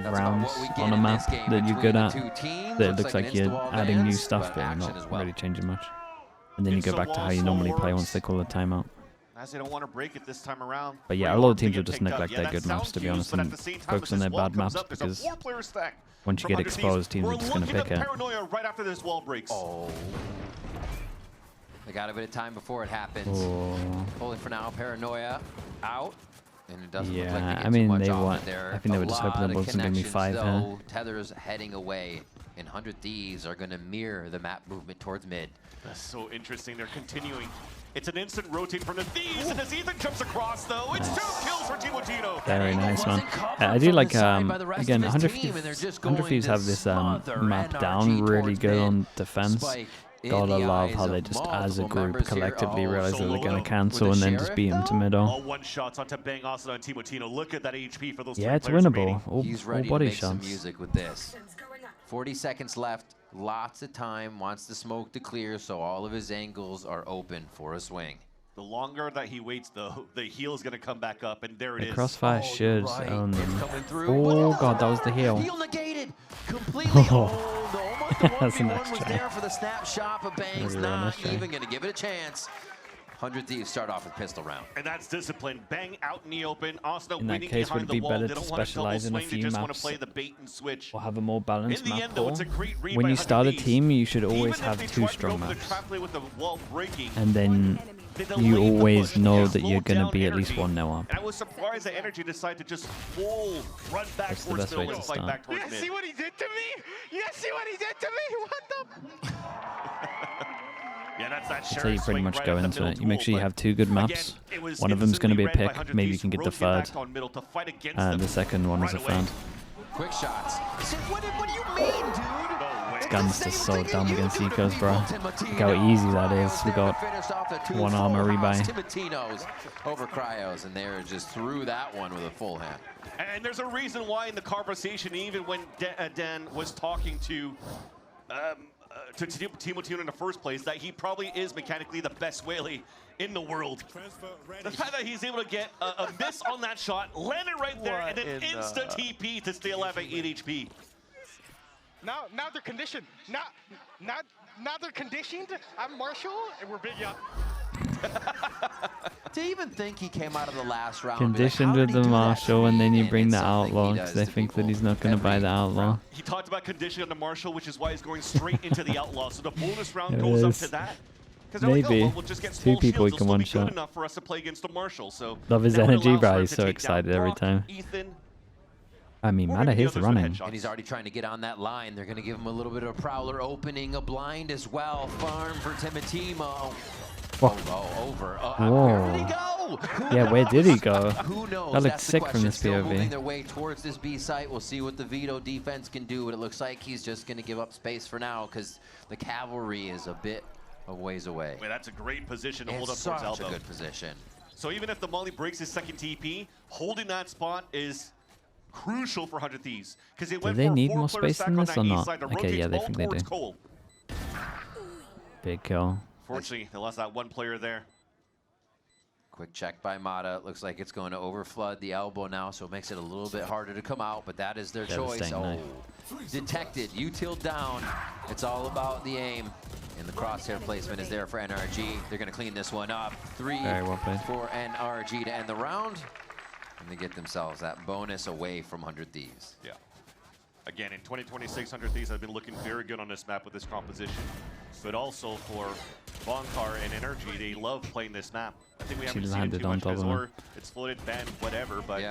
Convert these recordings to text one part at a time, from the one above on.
5 rounds on a map that you're good at, that it looks like you're adding new stuff, but you're not really changing much. And then you go back to how you normally play once they call a timeout. As they don't want to break it this time around. But yeah, a lot of teams will just neglect their good maps, to be honest, and focus on their bad maps, because once you get exposed, teams are just going to pick it. Paranoia right after this wall breaks. Oh. They got a bit of time before it happens. Holding for now, Paranoia out. And it doesn't look like they I mean, much they off want. it there. I think they were just hoping the bullets were going to be 5 here. Tether's heading away, and 100 Thieves are going to mirror the map movement towards mid. That's so interesting. They're continuing. It's an instant rotate from the Thieves, and as Ethan comes across, though, it's 2 kills for TimoTino. Very nice, man. I do like, again, 100 Thieves have this map down really good on defense. Gotta love how they just, as a group, collectively realize that they're gonna cancel and then just beat him to middle. All one shots onto Bang Austin on TimoTino. Look at that HP for those. Yeah, it's winnable. All ready body to make shots. some music with this. 40 seconds left. Lots of time. Wants the smoke to clear, so all of his angles are open for a swing. The longer that he waits, though, the heal is going to come back up, and there it is. The crossfire should own them. Oh, God, that was the heal. Heal negated completely. That's a nice was try. there for the snapshot, but Bang's not even going to give it a chance. 100 Thieves start off with pistol round. And that's discipline. Bang out in the open. Osno In that case, would it be better to specialize in a few maps or have a more balanced map pool? When you start a team, you should always have 2 strong maps. And then you always know that you're going to be at least 1-0 up. And I was surprised that NRG decided to just full run back That's the towards best way middle to and fight start. back towards mid. You see what he did to me? You see what he did to me? What the? Yeah, that's that That's how you pretty much go into it. You make sure you have 2 good maps. One of them's going to be a pick. Maybe you can get the third. And the second one is a friend. Quick shots. What do you mean, dude? This gun's just so dumb against Ecos, bro. Look how easy that is. We got 1 armor rebuy. TimoTino's over Cryos, and they're just through that one with a full hand. And there's a reason why in the conversation, even when Dan was talking to TimoTino in the first place, that he probably is mechanically the best whaley in the world. The fact that he's able to get a miss on that shot, land it right there, and then insta TP to stay alive at 8 HP. Now they're conditioned. Now they're conditioned. I'm Marshall, and we're big up. To even think he came out of the last round. Conditioned with the Marshall, and then you bring the Outlaw, because they think that he's not going to buy the Outlaw. He talked about conditioning on the Marshall, which is why he's going straight into the Outlaw. So the bonus round goes up to that. Maybe. Like, we'll just get 2 people he can one-shot. Enough for us to play against the Marshall. So love his energy, bro. He's so excited every time. Ethan, I mean, Mata, here's the running. And he's already trying to get on that line. They're going to give him a little bit of a prowler opening, a blind as well. Farm for TimoTino. Over. Where did he go? Yeah, where did he go? Who knows? That looks sick from this Still moving POV. their way towards this B site. We'll see what the Vito defense can do, but it looks like he's just going to give up space for now because the cavalry is a bit of ways away. Wait, that's a great position to hold up towards Elbow. Such a good position. So even if the Molly breaks his second TP, holding that spot is crucial for 100 Thieves. Do they need more space in this or not? Okay, yeah, they think they do. Cole. Big kill. Fortunately, they lost that 1 player there. Quick check by Mata. Looks like it's going to overflood the elbow now, so it makes it a little bit harder to come out, but that is their choice. Oh, detected. Util down. It's all about the aim. And the crosshair placement is there for NRG. They're going to clean this one up. 3 for NRG to end the round. And they get themselves that bonus away from 100 Thieves. Yeah. Again, in 2026, 100 Thieves have been looking very good on this map with this composition. But also for Bonkar and NRG, they love playing this map. I think we haven't seen it too much because it's floated, banned, whatever, but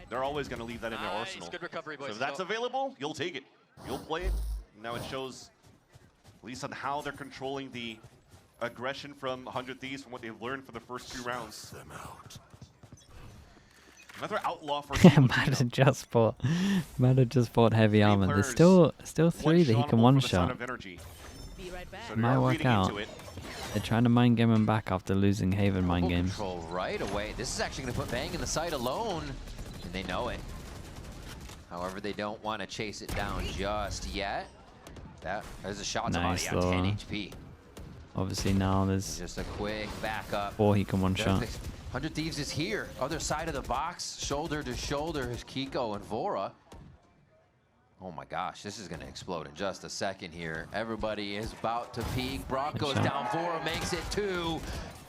they're always going to leave that in their arsenal. Good recovery, boys. So if that's available, you'll take it. You'll play it. Now it shows, at least on how they're controlling the aggression from 100 Thieves from what they've learned for the first 2 rounds. Another outlaw for Mata just fought heavy armor. There's still 3 that he can one-shot. Might work out. They're trying to mind game him back after losing Haven mind games. Control right away. This is actually going to put Bang in the site alone, and they know it. However, they don't want to chase it down just yet. There's a shot to body on 10 HP. Obviously now there's just a quick backup. 4 he can one-shot. 100 Thieves is here. Other side of the box, shoulder to shoulder is Kiko and Vora. Oh my gosh, this is going to explode in just a second here. Everybody is about to peak. Brock goes down 4, makes it 2.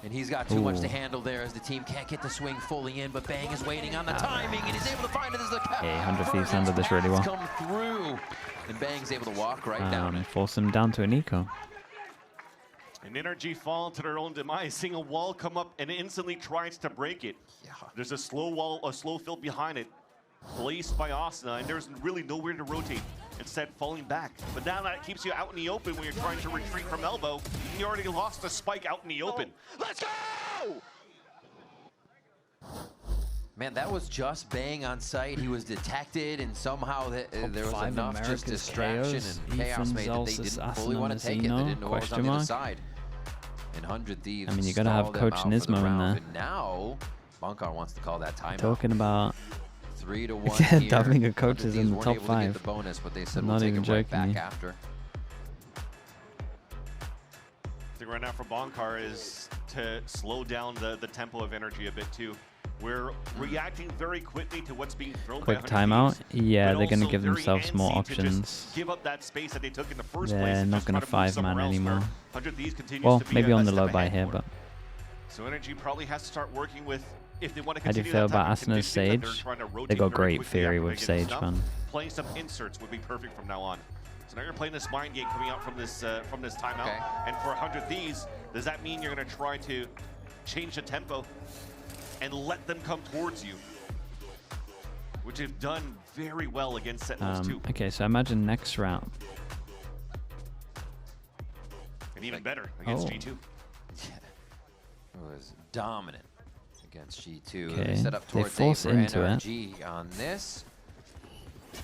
And he's got too much to handle there as the team can't get the swing fully in, but Bang is waiting on the timing, and he's able to find it as the Hey, 100 Thieves handled this really well. Come through, and Bang's able to walk right down it. Force him down to an eco. An NRG fall to their own demise, seeing a wall come up and instantly tries to break it. Yeah. There's a slow wall, a slow fill behind it, placed by Asuna, and there's really nowhere to rotate. Instead, falling back. But now that keeps you out in the open when you're trying to retreat from elbow. You already lost the spike out in the open. Let's go! Man, that was just Bang on site. He was detected, and somehow there was enough just distraction and chaos made that they didn't fully want to take it. They didn't know what was on the other side. And 100 Thieves. I mean, you gotta have Coach Nismo in there. And now, Bunkar wants to call that timeout. Talking about 3-1 here. doubling a coach is in the top 5. The bonus, but they said I'm we'll not take even it right joking. back after. I think right now for Bonkar is to slow down the tempo of energy a bit too. We're reacting very quickly to what's being thrown. Quick by timeout. Thieves, Yeah, but they're going to also give very themselves more antsy to just options. give up that space that they took in the first place. They're not going to 5-man anymore. Well, to be maybe a on the step low by ahead here, for. but So NRG probably has to start working with, if they want to how do you continue feel that about type of Asuna's conditioning that they're Sage? trying to They rotate got very great quickly theory after with they get Sage, stumped. man. Playing some inserts would be perfect from now on. So now you're playing this mind game coming out from this timeout. Okay. And for 100 Thieves, does that mean you're going to try to change the tempo and let them come towards you? Which have done very well against Sentinels too. Okay, so imagine next round. And even better against G2. Yeah. It was dominant against G2. Okay, They set up they towards force into NRG on this.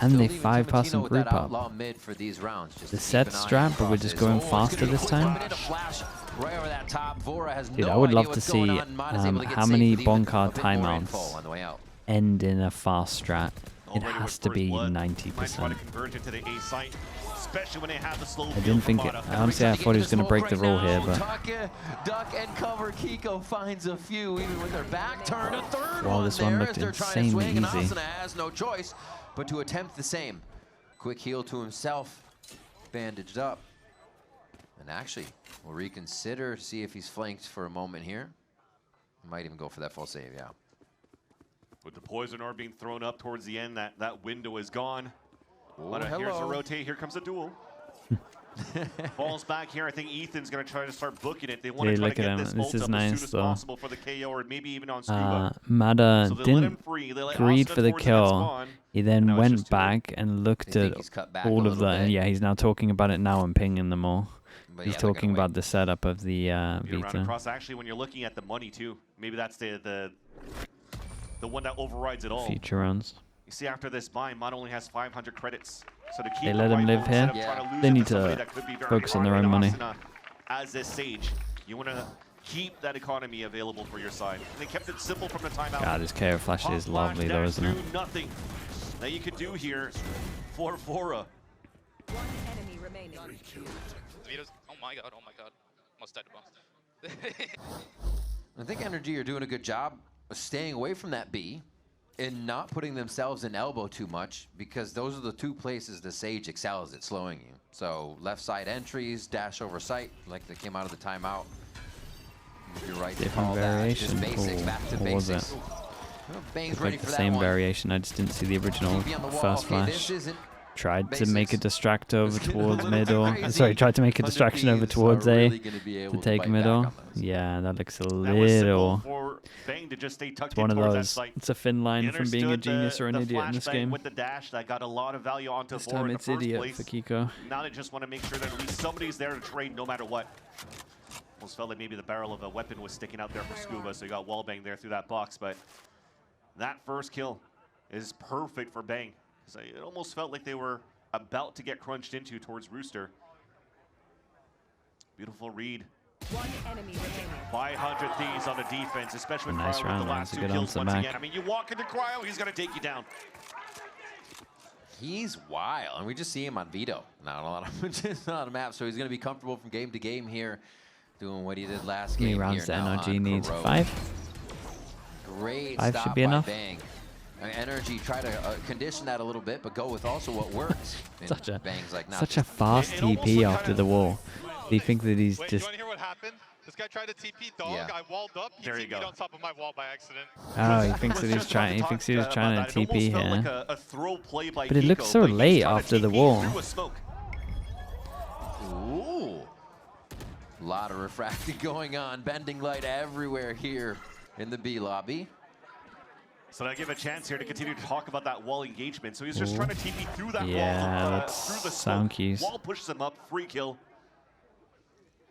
And they Still leaving 5-pass and Timotino with group that up. outlaw mid for these rounds, just The to set keep an eye strat, but we're across just his- going it's faster gonna be a this quick time. minute of flash right over that top. Vora has Dude, no I would idea love to what's see going on. Mod is able to get how safe many with even Bonkar a bit more info timeouts on the way out. end in a fast strat. It Already has with to first be blood. 90%. Might try to converge into the A site, especially when they have the slow I didn't think it. Honestly, I thought he was going to break the rule here, but Duck and cover. Kiko finds a few, even with their back turned. A third wow, one this there one as looked they're trying to insanely swing, and easy. Asuna has no choice but to attempt the same. Quick heal to himself, bandaged up. And actually, we'll reconsider, see if he's flanked for a moment here. Might even go for that full save, yeah. With the poison orb being thrown up towards the end, that window is gone. Oh, But here's a hello. rotate, here comes a duel. Falls back here. I think Ethan's going to try to start booking it. They want to Hey, try look to at get him. this This ult is up nice, as soon as though. possible for the KO, or maybe even on Scuba. Mada So they let him didn't free. They let greed Asuna for the towards the next kill. spawn. He then Now it's went just two. back and looked They at think he's cut back all a of little the. bit. Yeah, he's now talking about it now and pinging them all. But He's yeah, they're talking gonna about the setup of the Beat around Vita. across. Actually, when you're looking at the money too, maybe that's the one that overrides it all. Future runs. You see, after this buy, Mod only has 500 credits. So to keep They the let him rifle live here. instead of trying to lose They it need somebody to that could be very focus on their hard own to money. Asuna as this Sage, you want to keep that economy available for your side. And they kept it simple from the timeout. God, his KO flash Pop is flash lovely though, down isn't it? to nothing that you could do here for Vora. One enemy remaining. Oh my god, almost died to bomb. I think NRG are doing a good job of staying away from that B and not putting themselves in elbow too much, because those are the two places the Sage excels at slowing you. So left side entries, dash over sight, like they came out of the timeout. If you're right to Different call that. variation. Just basics, back to Or was basics. it? Well, Bang's Looked ready like the for that same one. variation. I just didn't see the original TP on the wall. first Okay, flash. this isn't Tried to make a basics. distract over It's getting a towards little mid, too or crazy. sorry, tried to make a 100 distraction over Thieves towards are A really gonna be able to to take bite mid. back Or on this. yeah, that looks a That was simple little. for Bang to just stay tucked It's one in of towards that those. site. It's a thin line He from being a understood genius or an the idiot in this flashbang game. with the dash that got a lot of value onto This Vora time in the it's first idiot place. for Kiko. Now they just want to make sure that at least somebody's there to trade no matter what. Almost felt like maybe the barrel of a weapon was sticking out there for Scuba, so you got wallbang there through that box. But that first kill is perfect for Bang. It almost felt like they were about to get crunched into towards Rooster. Beautiful read One enemy remaining. by 100 Thieves on the defense, especially with Nice Cryo round, with the man. last That's a two good kills answer once back. again. I mean, you walk into Cryo, he's going to take you down. He's wild, and we just see him on Vito. Not a lot of just on a map, so he's going to be comfortable from game to game here, doing what he did last How many game rounds here the now NRG on needs? Corrode. 5? Great 5 stop should be by enough. Bang. NRG try to condition that a little bit, but go with also what works. Such a bangs like such a fast TP after the wall. Do you think that he's Wait, just? You want to hear what happened? This guy tried to TP dog. Yeah. I walled up. He There you TP'd go. on top of my wall by accident. Oh, he thinks that he's trying. He thinks he was trying to TP here. Like a throw play by But it looks Kiko, so but he's late trying to after the TP wall. through a smoke. Ooh. A lot of refracting going on. Bending light everywhere here in the B lobby. So I give a chance here to continue to talk about that wall engagement. So he's just trying to TP through that Yeah, wall, that's through the sound smoke. keys. Wall pushes him up, free kill.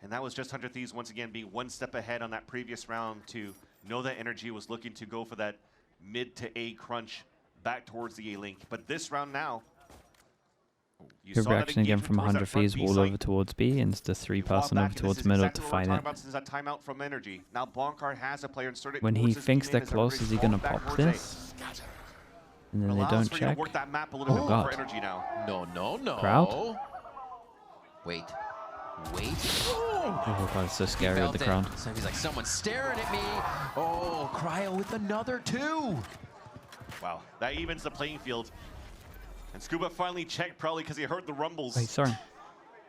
And that was just 100 Thieves once again being one step ahead on that previous round to know that NRG was looking to go for that mid to A crunch back towards the A link. But this round now, you Good saw that reaction again engagement from towards 100 that front Thieves, B wall site. over towards B, and it's the three-person over towards middle to fight it. Since that timeout from NRG. Now Bonkar has a player inserted. When he moves his thinks team they're in as close, everybody's is he going to falling back pop towards A. this? And then they Allows don't for you to check. work that map a little bit more God. for NRG now. No, no, no. Crowd? Wait. Wait. Oh god, it's so scary with the crowd. So he's like, someone's staring at me. Oh, Cryo with another 2. Wow, that evens the playing field. And Scuba finally checked, probably because he heard the rumbles. Wait, sorry.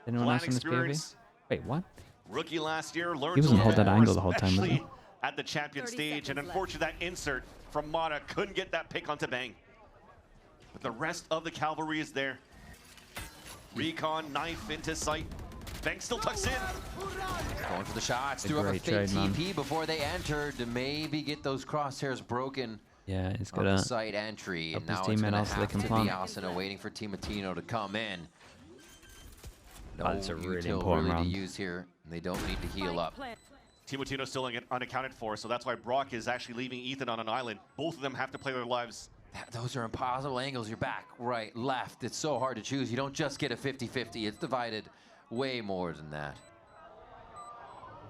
Anyone Plan else in this POV? experience. Wait, what? Rookie last year, learned He wasn't a hold lot that more, angle the whole time, was he? especially at the champion 30 stage. And seconds unfortunately, that insert from Mata couldn't get that pick onto Bang. But the rest of the cavalry is there. Recon, knife into sight. Bang still tucks in. Going for the shots. A Threw up a great fake trade, man. TP before they entered to maybe get those crosshairs broken Yeah, he's on got the a. site entry. up And his now teammate it's going to out so they have can to plant. be Asuna waiting for Timatino to come in. No That's a really util important really round. to use here. And they don't need to heal up. Timotino still unaccounted for, so that's why Brock is actually leaving Ethan on an island. Both of them have to play their lives. Those are impossible angles. You're back, right, left. It's so hard to choose. You don't just get a 50-50. It's divided way more than that.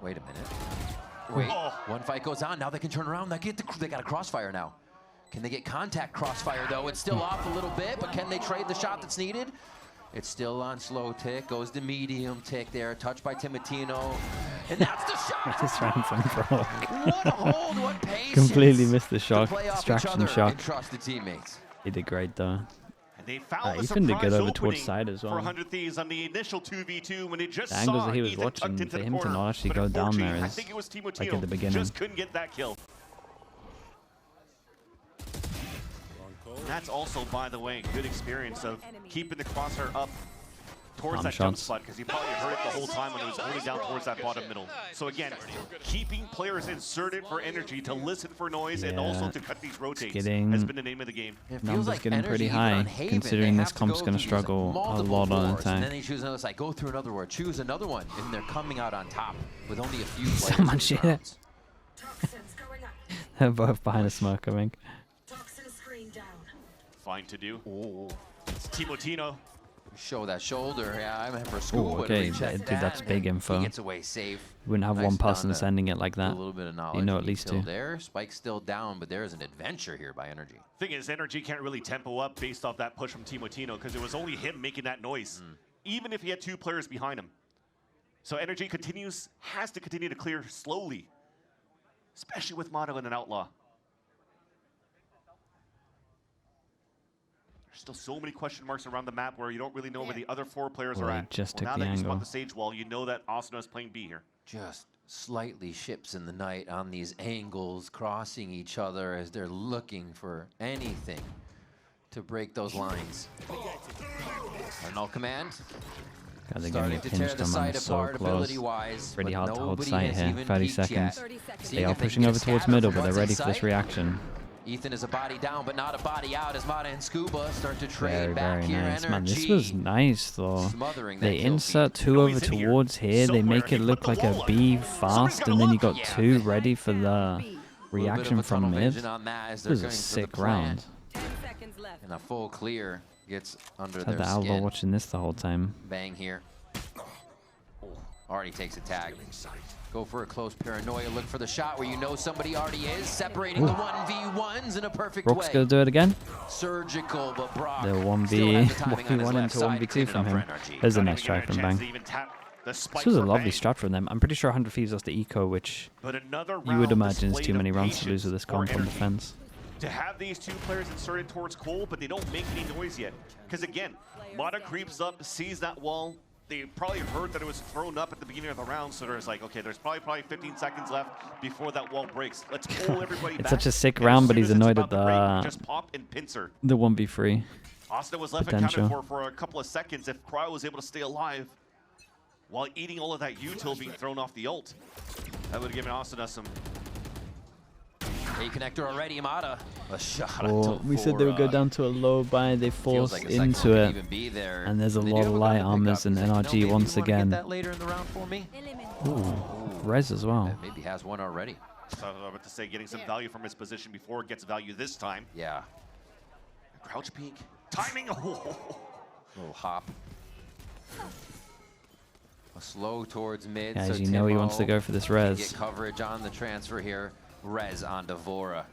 Wait a minute. Wait, one fight goes on. Now they can turn around. They got a crossfire now. Can they get contact crossfire, though? It's still off a little bit, but can they trade the shot that's needed? It's still on slow tick. Goes to medium tick there. Touched by Timatino. And that's the shot! Just ran from Brock. What a hold, what patience! Completely missed the shock. To play off each Distraction other shock. and trust the teammates. He did great though. And they found the Ethan did good surprise over towards opening side as well. for 100 Thieves on the initial 2v2 when they just The angles saw that he was Ethan watching, tucked into for the him to corner. not actually But go down there unfortunately, I is think it was Timotino like at the beginning. just couldn't get that kill. And that's also, by the way, good experience of keeping the crosshair up towards that jump shots. spot, because he probably heard it the whole time when he was only down towards that bottom middle. So again, keeping players inserted for energy to listen for noise and also Yeah. to cut these rotates getting- has been the name of the game. It feels Numbers like getting energy pretty even high, on Haven, considering they this have comp's go gonna through struggle a multiple lot on wars, attack. And then they choose another side, go through another war, choose another one, and they're coming out on top with only a few players. So much in shit. rounds. They're both behind a smoke, I think. Fine to do. Oh, It's Timotino. show that shoulder. Yeah, I remember school. Ooh, okay, dude, that's big info. He gets away safe. Wouldn't have Nice one person down to sending it like do that. A little bit of knowledge. You know and at least util two. there. Spike's still down, but there is an adventure here by Energy. Thing is, NRG can't really tempo up based off that push from Timotino because it was only him making that noise, even if he had two players behind him. So NRG has to continue to clear slowly, especially with Motto and an Outlaw. There's still so many question marks around the map where you don't really know where the other four players Well, are they at. just took now the that you angle. spot the Sage Wall, you know that Asuna is playing B here. Just slightly ships in the night on these angles, crossing each other as they're looking for anything to break those lines. Arnold command. God, they're Starting getting to pinched tear on the them site so apart close. ability-wise. Pretty but hard to hold nobody sight has here. even 30 peeked yet. seconds. 30 seconds. See They if are they can pushing get over a towards scatter middle, from but they're what's in ready for this sight. reaction. Ethan is a body down, but not a body out as Mata and Scuba start to trade Very, back very here. nice. NRG Man, this was nice though. smothering that They kill insert feed. two No, over he's in here. towards here. They Somewhere. make He it put look the like a wall up. B Somebody's fast, gotta and then you look. got Yeah. two ready for the Little bit of reaction a tunnel from mid. vision on that as This they're was a going for sick the plant. round. 10 seconds left. And a full clear gets under Had their the Alba skin. watching this the whole time. Bang here. Already takes a tag. Go for a close paranoia. Look for the shot where you know somebody already is. Separating the 1v1s in a perfect Brock's way. gonna do it again. Surgical, but Brock The still 1v1 has the timing on his left into side, 1v2 cleaning from up for him. NRG. There's a Not nice even try getting from a chance Bang. to even tap the spike This was a for lovely Bang. strat from them. I'm pretty sure 100 Thieves lost the eco, which But another you would round imagine is displayed too of many rounds to lose patience with this for comp on NRG. defense. to have these two players inserted towards Cole, but they don't make any noise yet. Because again, Mata creeps up, sees that wall. They probably heard that it was thrown up at the beginning of the round, so there's like, okay, there's probably 15 seconds left before that wall breaks. Let's pull everybody back. It's such a sick round, but he's annoyed at just pop and pincer. the 1v3. Austin was left uncounted for a couple of seconds. If Corrode was able to stay alive while eating all of that util being thrown off the ult, that would have given Austin some. A connector already, Mata. A shot. Oh, we said they would go down to a low buy. They forced like into it. And there's a lot of light armors and NRG once again. Get that later in the round for me? Ooh, Rez as well. Maybe has one already. So I was about to say, getting some value from his position before it gets value this time. Yeah. Crouch peek. Timing. Oh. Little hop. A slow towards mid. Yeah, so as you know, he wants to go for this Rez. Get coverage on the transfer here. Rez on Devora.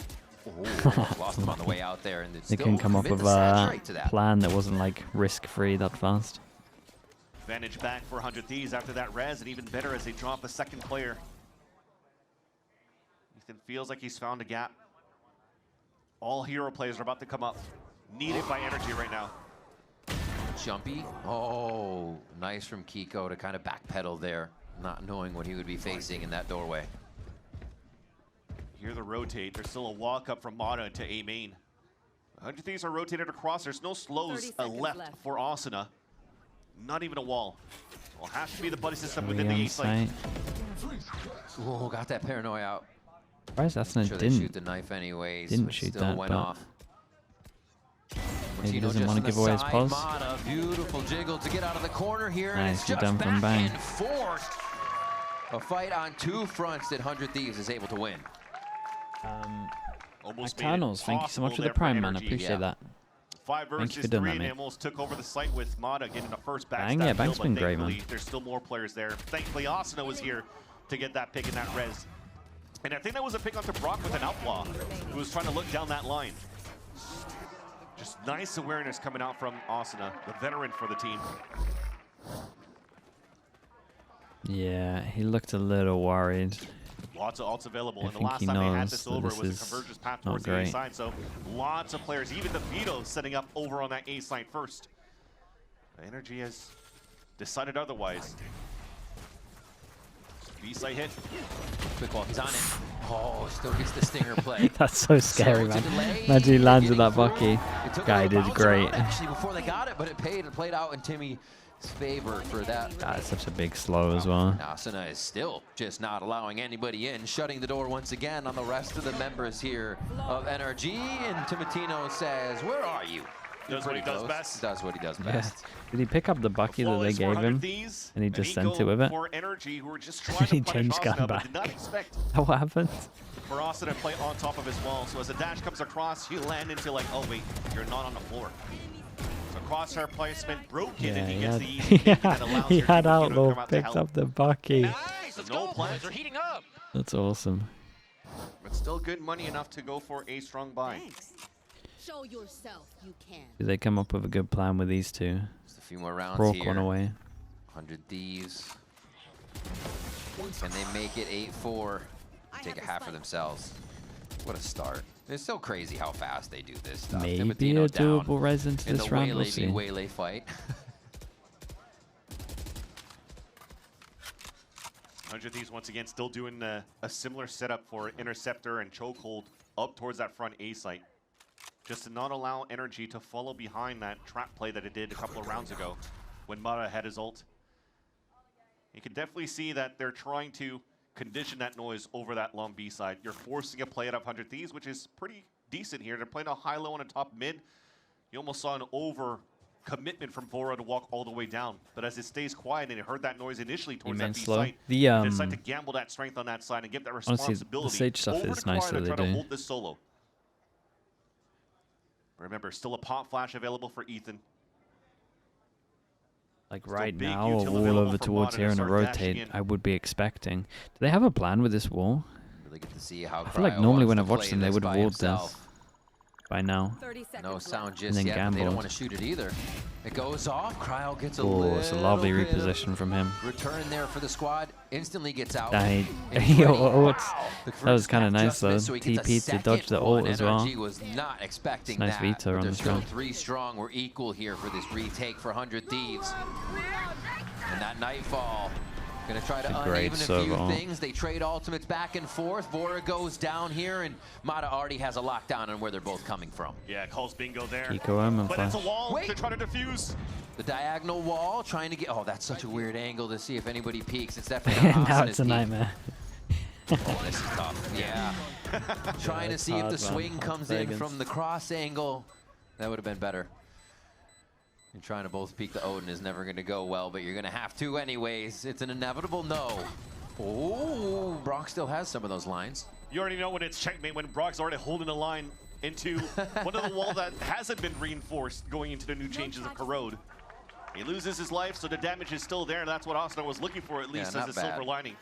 Oh, lost him on the way out there. And they can come up with a plan that wasn't like risk-free that fast. Advantage back for 100 Thieves after that Rez, and even better as they drop a second player. Ethan feels like he's found a gap. All hero players are about to come up. Needed by NRG right now. Jumpy. Oh, nice from Kiko to kind of backpedal there, not knowing what he would be facing in that doorway. Here the rotate. There's still a walk up from Mata to A main. 100 Thieves are rotated across. There's no slows left for Asuna. Not even a wall. Will have to be the buddy system within the A site. Oh, got that paranoia out. Surprised Asuna sure didn't shoot the knife anyways. Didn't shoot still that, went but off. Maybe he doesn't want to give away his pulse. Mata, beautiful jiggle to get out of the corner here. Nice, and it's dump just and back bang. and forth. A fight on two fronts that 100 Thieves is able to win. Eternals, thank you so much for the Prime, man. I appreciate that. 5 Thank you versus for doing 3 that, and mate. almost took over the site with Mata getting the first backstab. Bang, yeah, Bang's been great, man. There's still more players there. Thankfully, Asuna was here to get that pick in that res. And I think that was a pick onto Brock with an outlaw who was trying to look down that line. Just nice awareness coming out from Asuna, the veteran for the team. Yeah, he looked a little worried. Lots of ults available, and the think last he time they had knows this that over this was is a convergence path not towards the A great. side, so lots of players, even the Vito setting up over on that A side first. The NRG has decided otherwise. B side hit. Quick walk, he's on it. Oh, still gets the stinger play. That's so scary, man. Imagine he lands with that Bucky. Guy did great. Actually, before they got it, but it played out in Timmy's favor for that. That's such a big slow as well. Asuna is still just not allowing anybody in, shutting the door once again on the rest of the members here of NRG. And Timotino says, "Where are you?" Does what he does best. Does what he does best. Did he pick up the Bucky that they gave him? And he just sent it with it? For NRG, who were just trying He to punish changed gun Asuna, but back. did not expect Oh, what happened? for Asuna to play on top of his wall. So as the dash comes across, you land into like, oh wait, you're not on the floor. So crosshair placement broken, and he gets the easy pick that allows he your had team to Outlaw come out to picked help. up the Bucky. Nice, let's No go, plans. boys. We're heating up. That's awesome. But still good money enough to go for a strong buy. Thanks. Show yourself you can. Did they come up with a good plan with these two? Just a few more rounds Broke here. one away. 100 Thieves. Can they make it 8-4? Take a half for themselves. What a start. It's so crazy how fast they do this stuff. Maybe Timotino a down doable res into in this the round. We'll Waylay see. v. Waylay fight. 100 Thieves once again still doing a similar setup for Interceptor and Chokehold up towards that front A site. Just to not allow NRG to follow behind that trap play that it did a couple of rounds ago when Mata had his ult. You can definitely see that they're trying to condition that noise over that long B side. You're forcing a play out of 100 Thieves, which is pretty decent here. They're playing a high-low and a top mid. You almost saw an over commitment from Vora to walk all the way down. But as it stays quiet and it heard that noise initially towards that B slow. site, The they decide to gamble that strength on that side and give that honestly, responsibility the Sage stuff over is to nice Corrode that to they try to do. hold this solo. Remember, still a pop flash available for Ethan. Like Still right big now, a util wall available over for towards Mata here to and a start dashing rotate, in. I would be expecting. Do they have a plan with this wall? Really get to see how I feel like Cryo normally wants when to I've watched play them, they this would have by walled this. himself. by now. No sound just then yet, but they don't gambled. want to shoot it either. It goes off. Cryo gets a Oh, it's a lovely reposition from him. return there for the squad. Instantly gets out. That was kind of nice though. TP to dodge the ult as well. NRG was not expecting Nice that. veto on They're this still round. 3 strong. We're equal here for this retake for 100 Thieves. And that Nightfall gonna try to great uneven a few servo. things. They trade ultimates back and forth. Vora goes down here, and Mata already has a lockdown on where they're both coming from. Yeah, calls bingo there. Kiko Omen But flash. it's a wall. Wait. They're trying to defuse. The diagonal wall, trying to get. Oh, that's such a weird angle to see if anybody peeks. It's definitely not Now Asuna's it's a peek. nightmare. Oh, this is tough. Yeah. Trying to it's see if hard, the man. swing Hard comes to play in from against. the cross angle. That would have been better. And trying to both peek the Odin is never going to go well, but you're going to have to anyways. It's an inevitable no. Oh, Brock still has some of those lines. You already know when it's checkmate, when Brock's already holding a line into one of the wall that hasn't been reinforced going into the new changes of Corrode. He loses his life, so the damage is still there, and that's what Asuna was looking for, at least, not as a silver bad. lining.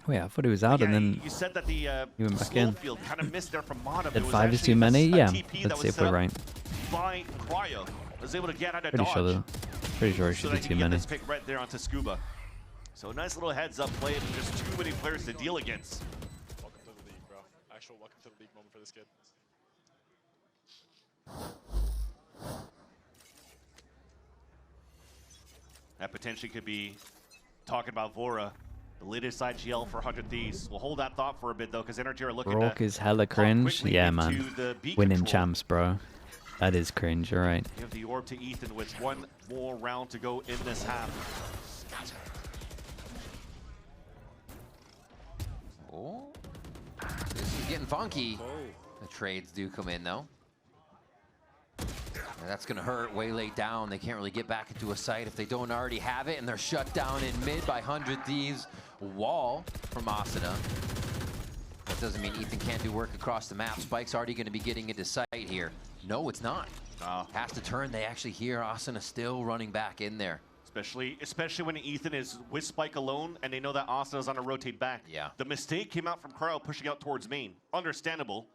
Oh yeah, I thought he was out, Yeah, and then you said that the he went back slow in. field kind of missed there from Mata. That 5 is too many. Yeah, let's see if we're right. By Cryo was able to get out of Pretty dodge. sure, it so should that be he too can get many. this pick right there onto Scuba. So nice little heads-up play, but just too many players to deal against. Welcome to the league, bro. Actual welcome to the league moment for this kid. That potentially could be talking about Vora, the latest IGL for 100 Thieves. We'll hold that thought for a bit though, because NRG are looking Rourke to is hella pop cringe. quickly Yeah, into man. the B Winning control. champs, bro. That is cringe. You're right. Give the orb to Ethan with one more round to go in this half. Oh, this is getting funky. The trades do come in though. And that's gonna hurt. Way laid down. They can't really get back into a site if they don't already have it, and they're shut down in mid by 100 Thieves. Wall from Asuna. That doesn't mean Ethan can't do work across the map. Spike's already gonna be getting into sight here. No, it's not. Has to turn. They actually hear Asuna still running back in there. Especially when Ethan is with Spike alone and they know that Asuna's on a rotate back. Yeah. The mistake came out from Cryo pushing out towards main. Understandable.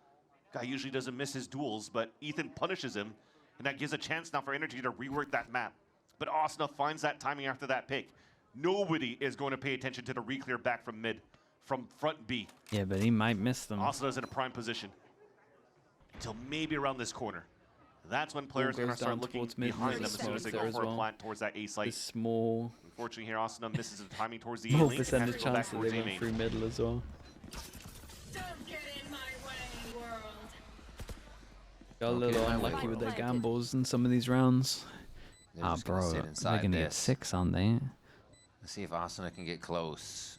Guy usually doesn't miss his duels, but Ethan punishes him, and that gives a chance now for NRG to rework that map. But Asuna finds that timing after that pick. Nobody is going to pay attention to the re-clear back from mid, from front B. Yeah, but he might miss them. Asuna's in a prime position until maybe around this corner. That's when players are going to goes start down looking towards mid, behind them there's as soon as they smoke go there for as a well. plant towards that A site. This small Unfortunately here, Asuna misses the timing towards the A more link. and has percentage to go back chance that towards they A went main. through middle as well. Don't get in my way, world. Got a little my way, unlucky with their world. gambles in some of these rounds. They're Ah, just gonna bro, sit they're inside gonna get this. 6, aren't they? Let's see if Asuna can get close.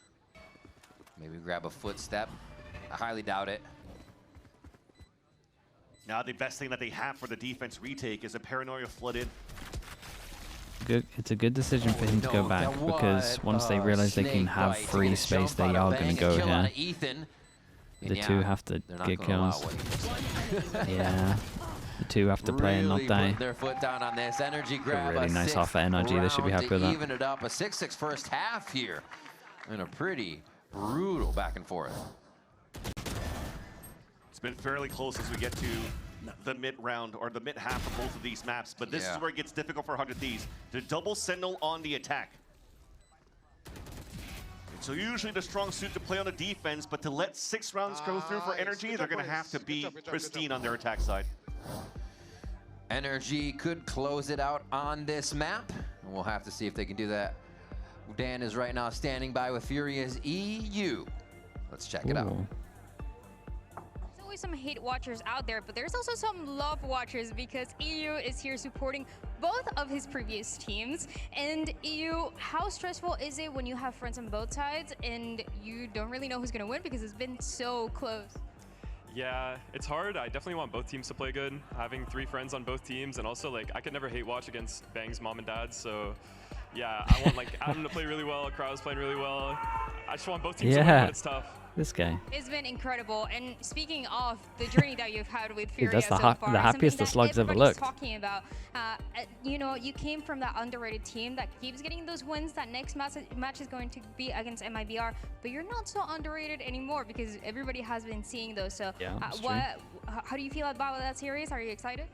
Maybe grab a footstep. I highly doubt it. Now the best thing that they have for the defense retake is a Paranoia flooded. Good. It's a good decision for him to go No, back that because once they was realize they snake can have bite to free get a space, jump they out are of going Bang to go and kill out here. of Ethan. And The yeah, two have to they're not get gonna allow kills. what he Yeah. The two have to play and not really die. putting their foot down on this. Energy grab really a nice 6th off at NRG. They should be round happy to with that. even it up. A 6-6 first half here. And a pretty brutal back and forth. It's been fairly close as we get to the mid round or the mid half of both of these maps, but this is where it gets difficult for 100 Thieves. The double sentinel on the attack. And so usually the strong suit to play on the defense, but to let 6 rounds go through for NRG, they're going to have to be pristine on their attack side. NRG could close it out on this map. And we'll have to see if they can do that. Dan is right now standing by with Furious EU. Let's check it out. Ooh. There's always some hate watchers out there, but there's also some love watchers because EU is here supporting both of his previous teams. And EU, how stressful is it when you have friends on both sides and you don't really know who's going to win because it's been so close? Yeah, it's hard. I definitely want both teams to play good. Having 3 friends on both teams, and also like I could never hate watch against Bang's mom and dad. So yeah, I want like Adam to play really well, Crowd's playing really well. I just want both teams to win, but it's tough. This guy. It's been incredible. And speaking of the journey that you've had with Dude, Furia that's so the far, the happiest the something that Slugs ever everybody's looked. talking about, you know, you came from that underrated team that keeps getting those wins. That next match is going to be against MIBR, but you're not so underrated anymore because everybody has been seeing those. So Yeah, that's true. How do you feel about that series? Are you excited?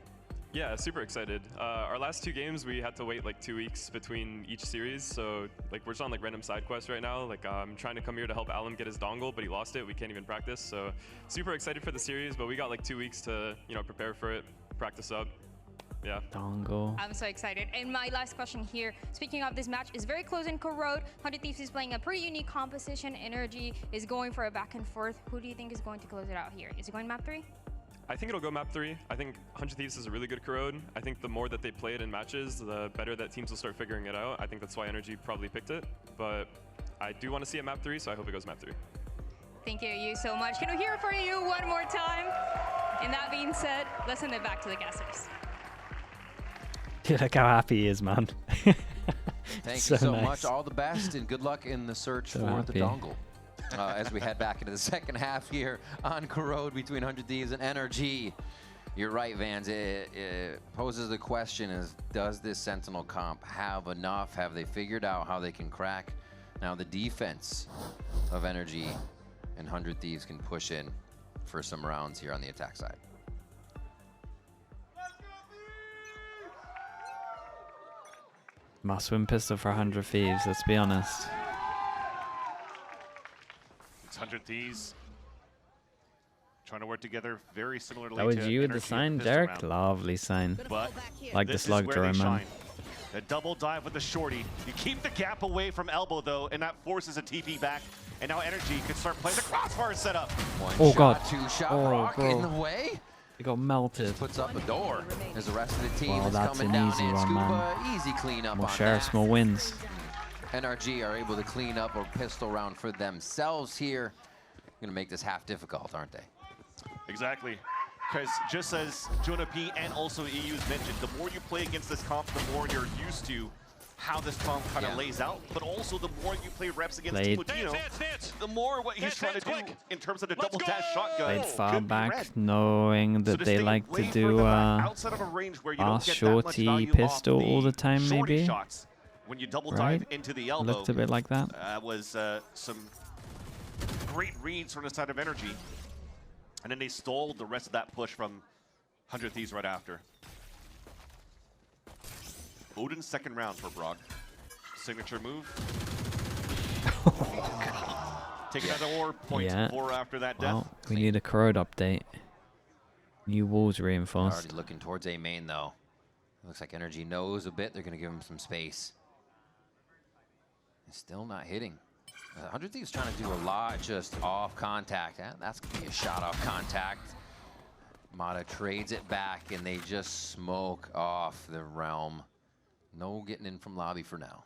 Yeah, super excited. Our last 2 games, we had to wait like 2 weeks between each series. So like we're just on like random side quests right now. Like I'm trying to come here to help Alum get his dongle, but he lost it. We can't even practice. So super excited for the series, but we got like 2 weeks to, you know, prepare for it, practice up. Yeah. Dongle. I'm so excited. And my last question here, speaking of this match, is very close in Corrode. 100 Thieves is playing a pretty unique composition. NRG is going for a back and forth. Who do you think is going to close it out here? Is it going map 3? I think it'll go map 3. I think 100 Thieves is a really good Corrode. I think the more that they play it in matches, the better that teams will start figuring it out. I think that's why NRG probably picked it. But I do want to see it map 3, so I hope it goes map 3. Thank you so much. Can we hear it for you one more time? And that being said, let's send it back to the casters. Dude, look how happy he is, man. Thank you so much. All the best and good luck in the search for the dongle. As we head back into the second half here on Corrode between 100 Thieves and NRG. You're right, Vans. It poses the question is, does this Sentinel comp have enough? Have they figured out how they can crack? Now the defense of NRG and 100 Thieves can push in for some rounds here on the attack side. Must-win pistol for 100 Thieves, let's be honest. It's 100 Thieves trying to work together very similarly. That was you with the sign, Derek? Lovely sign. But like the slug drone, man. The double dive with the shorty. You keep the gap away from elbow though, and that forces a TP back. And now NRG could start playing the crossbar setup. Oh god. 2-shot oh, rock bro. in the way. It got melted. Just puts up a door as the rest of the team Well, is that's coming an down. easy And one, Scuba, man. easy cleanup More on sheriffs, that. more wins. NRG are able to clean up a pistol round for themselves here. Gonna make this half difficult, aren't they? Exactly. Because just as Jonah P and also EU's mentioned, the more you play against this comp, the more you're used to how this comp kind of lays out, but also the more you play reps against Timotino, the more what he's trying to do in terms of the double dash shotgun. Played far back, knowing that they like to do shorty pistol all the time, maybe. When you double dive into the elbow, looked a bit like that. Was some great reads from the side of NRG, and then they stole the rest of that push from 100 Thieves right after. Odin's second round for Brock. Signature move. Take another ore, point 4 after that death. Well, we need a Corrode update. New walls reinforced. Already looking towards A main though. Looks like NRG knows a bit. They're going to give him some space. Still not hitting. 100 Thieves trying to do a lot just off contact. That's going to be a shot off contact. Mata trades it back and they just smoke off the realm. No getting in from lobby for now.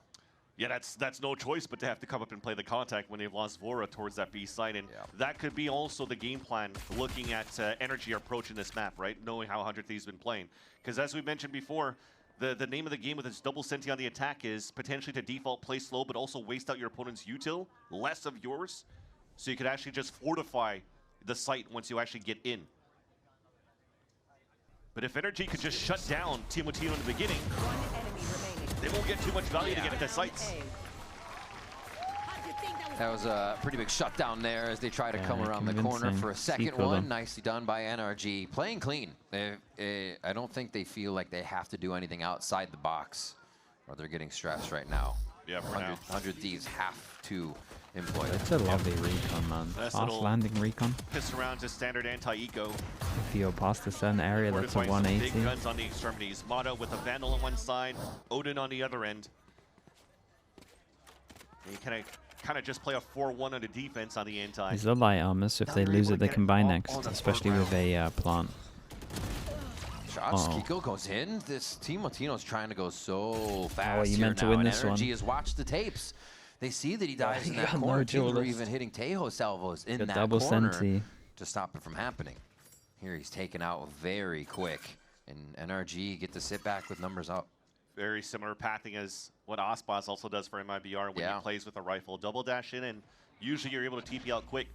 Yeah, that's no choice but to have to come up and play the contact when they've lost Vora towards that B side. And that could be also the game plan looking at NRG approaching this map, right? Knowing how 100 Thieves been playing. Because as we mentioned before, the name of the game with its double senti on the attack is potentially to default play slow, but also waste out your opponent's util, less of yours, so you could actually just fortify the site once you actually get in. But if NRG could just shut down Timotino in the beginning, they won't get too much value to get into sites. That was a pretty big shutdown there as they try to come around the corner for a second one. Nicely done by NRG. Playing clean. I don't think they feel like they have to do anything outside the box, or they're getting stressed right now. Yeah, for 100 Thieves have to employ that. It's a lovely recon, man. Nice Fast landing recon. Piss around to standard anti-eco. If you're past a certain area, that's a 180. Big guns on the extremities. Mata with a Vandal on one side, Odin on the other end. And you kind of just play a 4-1 on the defense on the anti. These are light armors, so if they lose it, they can buy next, especially with a plant. Shots, Kiko goes in. This Timotino's trying to go so fast you meant to win this one. NRG has watched the tapes. They see that he dies in that corner. We're even hitting Tejo salvos in that double corner senti to stop it from happening. Here he's taken out very quick, and NRG get to sit back with numbers up. Very similar pathing as what Ospas also does for MIBR when he plays with a rifle. Double dash in, and usually you're able to TP out quick.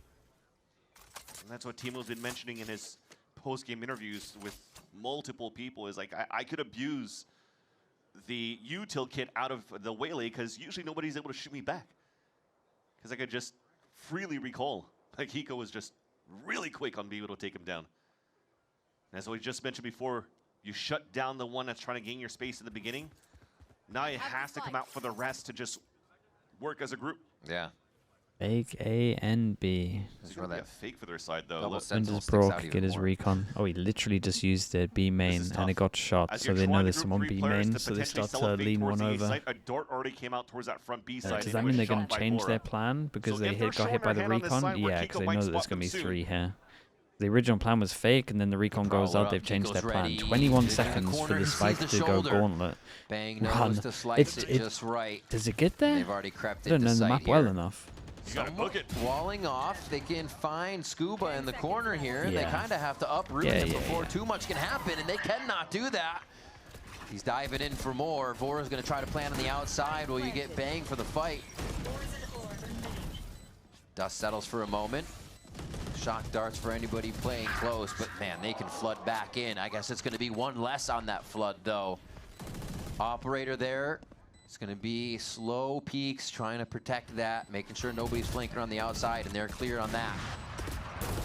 And that's what Timo's been mentioning in his post-game interviews with multiple people, is like, I could abuse the util kit out of the Waylay because usually nobody's able to shoot me back. Because I could just freely recall. Like, Hiko was just really quick on being able to take him down. As we just mentioned before, you shut down the one that's trying to gain your space in the beginning. Now it has to come out for the rest to just work as a group. Yeah. Fake A and B. It's going to be a fake for their side, though. When does Brock get his recon? Oh, he literally just used it B main and it got shot. So they know there's someone B main, so they start to lean one over. A dart already came out towards that front B side. Does that mean they're going to change their plan because they got hit by the recon? Yeah, because they know that there's going to be 3 here. The original plan was fake, and then the recon goes out. They've changed their plan. 21 seconds for the spike to go gauntlet. Run. Does it get there? I don't know the map well enough. You gotta book it. Walling off, they can find Scuba in the corner here. They kind of have to uproot him before too much can happen, and they cannot do that. He's diving in for more. Vora's going to try to plant on the outside. Will you get banged for the fight? Dust settles for a moment. Shock darts for anybody playing close, but man, they can flood back in. I guess it's going to be one less on that flood, though. Operator there. It's going to be slow peaks, trying to protect that, making sure nobody's flanking on the outside, and they're clear on that.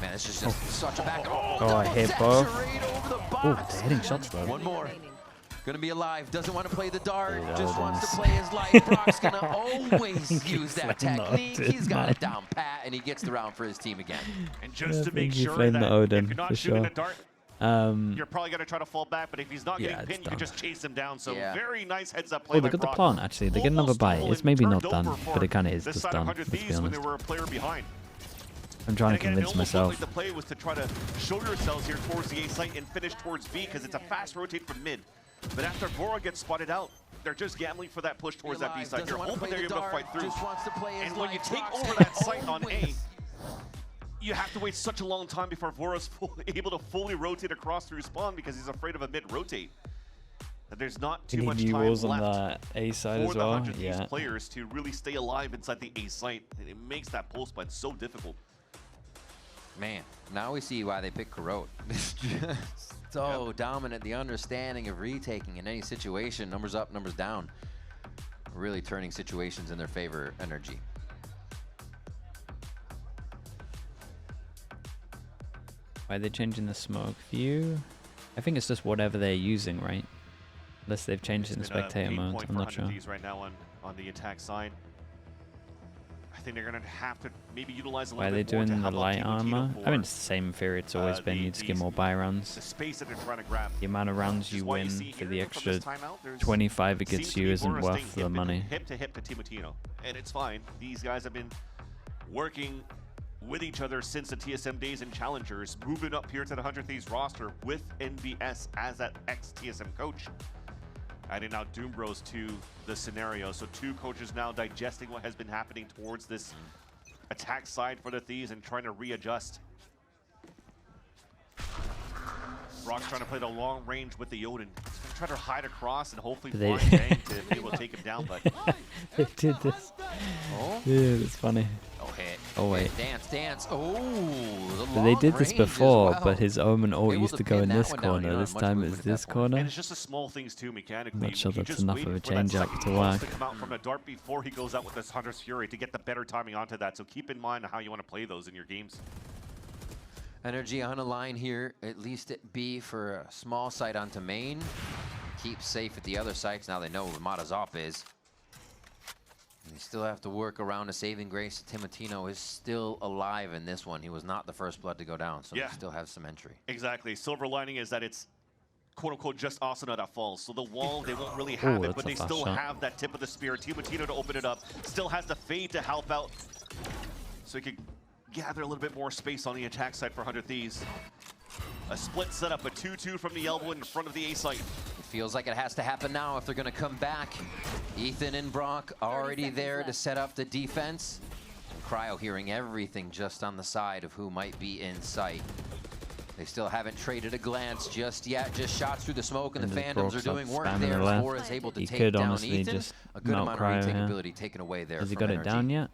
Man, this is just such a back. Oh, I hit both. Oh, they're hitting shots, though. One more. Going to be alive. Doesn't want to play the dart. Just wants to play his life. Brock's going to always use that technique. He's got it down pat, and he gets the round for his team again. And just to make sure that if you're not shooting a dart, you're probably going to try to fall back, but if he's not getting pinned, you can just chase him down. So very nice heads up play. Oh, they got the plant, actually. They get another buy. It's maybe not done, but it kind of is just done, let's be honest. When they were a player behind. I'm trying to convince myself. Like the play was to try to show yourselves here towards the A site and finish towards B, because it's a fast rotate from mid. But after Vora gets spotted out, they're just gambling for that push towards that B side. You're hoping they're able to fight through. And when you take over that site on A, you have to wait such a long time before Vora's able to fully rotate across through spawn because he's afraid of a mid-rotate. There's not too much time left on the A side for as the well. 100 Thieves players to really stay alive inside the A site. And it makes that pulse fight so difficult. Man, now we see why they picked Corrode. So dominant, the understanding of retaking in any situation, numbers up, numbers down. Really turning situations in their favor, NRG. Why are they changing the smoke view? I think it's just whatever they're using, right? Unless they've changed it in the spectator mode, I'm not sure. Right now on the attack side. I think they're going to have to maybe utilize a little bit more. Why are they doing the light armor? I mean, it's the same theory it's always been. You just get more buy rounds. The space that they're trying to grab. The amount of rounds you win for the extra 25 it gets you isn't worth the money. Hip to Timotino. And it's fine. These guys have been working with each other since the TSM days and challengers, moving up here to the 100 Thieves roster with NVS as that ex-TSM coach. Adding now Doom Bros to the scenario. So 2 coaches now digesting what has been happening towards this attack side for the Thieves and trying to readjust. Brock's trying to play the long range with the Odin. He's going to try to hide across and hopefully find Bang to be able to take him down. But they did this. Yeah, that's funny. Hit. Oh wait. Dance. Oh, they did this before, but his Omen ult used to go in this corner. This time it's this corner. And it's just the small things too, mechanically. I'm not sure that's enough of a change up to work. To come out from a dart before he goes out with this Hunter's Fury to get the better timing onto that. So keep in mind how you want to play those in your games. NRG on a line here, at least at B for a small site onto main. Keep safe at the other sites. Now they know where Mata's op is. They still have to work around a saving grace. Timotino is still alive in this one. He was not the first blood to go down, so they still have some entry. Exactly. Silver lining is that it's quote-unquote just Asuna that falls. So the wall, they won't really have it, but they still have that tip of the spear. Timotino to open it up. Still has the Fade to help out. So he can gather a little bit more space on the attack side for 100 Thieves. A split setup, a 2-2 from the elbow in front of the A site. It feels like it has to happen now if they're going to come back. Ethan and Brock already there to set up the defense. And Cryo hearing everything just on the side of who might be in sight. They still haven't traded a glance just yet. Just shots through the smoke, and the Phantoms are doing work there. Vora is able to take down Ethan. A good amount of retakeability taken away there. Has he got it down yet?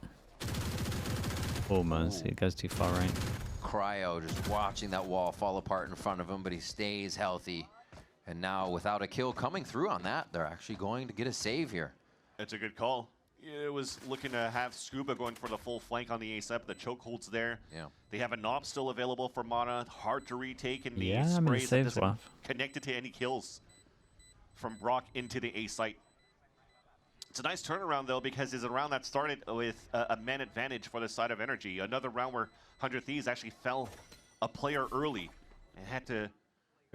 Almost. It goes too far, right? Cryo just watching that wall fall apart in front of him, but he stays healthy. And now, without a kill coming through on that, they're actually going to get a save here. That's a good call. it was looking to have Scuba going for the full flank on the A side. The chokehold's there. Yeah. They have a knob still available for Mana. Hard to retake, and the Yeah, I mean, sprays that saves doesn't well. connect it to any kills from Brock into the A site. It's a nice turnaround, though, because it's a round that started with a man advantage for the side of NRG. Another round where 100 Thieves actually fell a player early and had to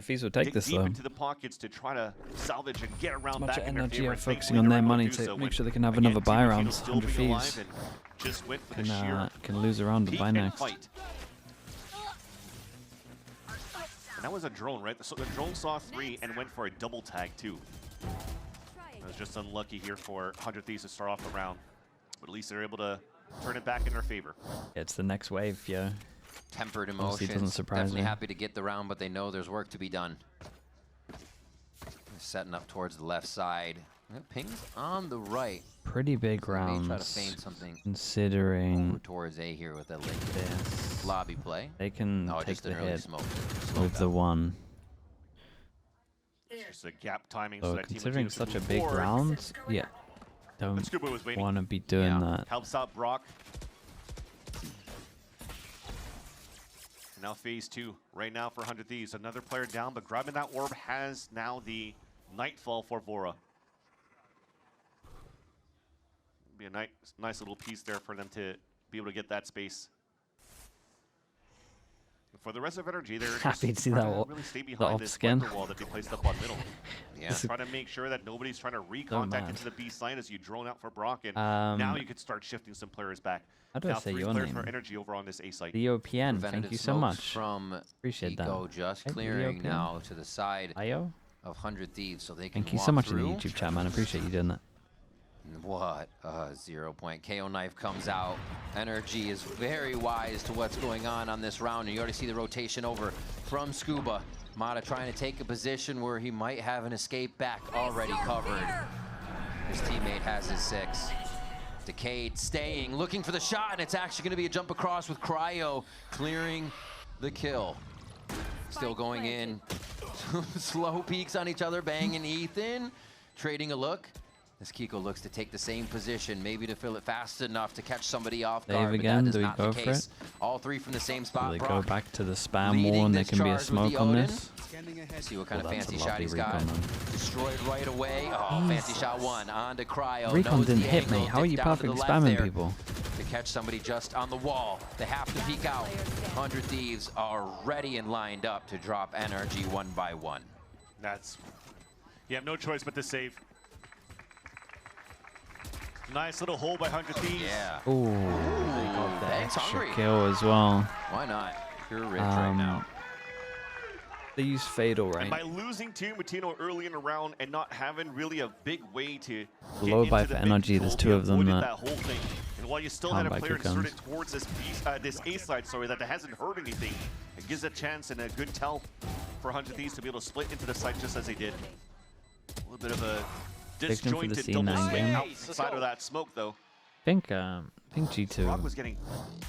THIEVES will take dig this deep though. into the pockets to try to salvage and get around As much back in their energy favor. are And focusing thankfully on they their were able money do to so make when, sure they can have again, another buy Team round. Vito's still 100 being Thieves alive and just went for the sheer can lose around the peek buy and next. fight. And that was a drone, right? So the drone saw 3 and went for a double tag too. It was just unlucky here for 100 Thieves to start off the round. But at least they're able to turn it back in their favor. Yeah, it's the next wave, yo. Tempered Honestly, emotions. it doesn't surprise Definitely me. happy to get the round, but they know there's work to be done. Setting up towards the left side. Ping's on the right. Pretty big So they may rounds. try to feign something Considering over towards A here with a late this, lobby play. they can Oh, take just the an early hit smoke. with the one. It's just a gap timing. So that Team considering Vito's such a move big forward. round, yeah, But don't Scuba was waiting. want to be doing Yeah. that. Helps out Brock. And now phase 2. Right now for 100 Thieves. Another player down, but grabbing that orb has now the Nightfall for Vora. Be a nice little piece there for them to be able to get that space. And for the rest of NRG, they're Happy just to see trying that to really stay behind off this skin. weapon wall that they placed up on middle. Yeah. Just trying to make sure that nobody's trying to recontact mad. into the B side as you drone out for Brock, and now you could start shifting some players back. How do I Now say 3 your players name? for NRG over on this A site. VOPN, thank Preventative you so smokes much. From Appreciate that. Eco just Hey, clearing VOPN. now to the side Io? of 100 Thieves so they can Thank you walk so much through. in the YouTube chat, man. I appreciate you doing that. What a 0 point. KO knife comes out. NRG is very wise to what's going on this round. And you already see the rotation over from Scuba. Mata trying to take a position where he might have an escape back already covered. His teammate has his 6. Decade staying, looking for the shot, and it's actually going to be a jump across with Cryo clearing the kill. Still going in. Slow peeks on each other, Bang and Ethan trading a look. As Kiko looks to take the same position, maybe to fill it fast enough to catch somebody off Dave guard, again, but that is do we not go the for case. All 3 from the same spot. Do they go Brock back to the spam leading wall and there this can be a charge with the smoke on Odin. this? See what kind of Well, that's fancy a shot lovely he's got. recon, man. Destroyed right away. Oh, fancy shot 1 on to Cryo. Recon Knows the didn't hit me. angle, How are you dipped down to the perfectly left spamming there people? to catch somebody just on the wall. They have to peek out. 100 Thieves are ready and lined up to drop NRG 1 by 1. You have no choice but to save. Nice little hole by 100 Thieves. Yeah. Ooh, they got that Bang's extra hungry. kill as well. Why not? Pure rich right now. They use Fatal, And right? by losing to Matino early in the round and not having really a big way to get Low into buy the for mid NRG, there's control, 2 they of them avoided that that whole thing. And while you still had a can't buy player quick guns. inserted towards this A side, that hasn't heard anything, it gives a chance and a good tell for 100 Thieves to be able to split into the site just as they did. A little bit of a Victim for the disjointed double C9 swing game. outside of that smoke, though. I think G2 Brock was getting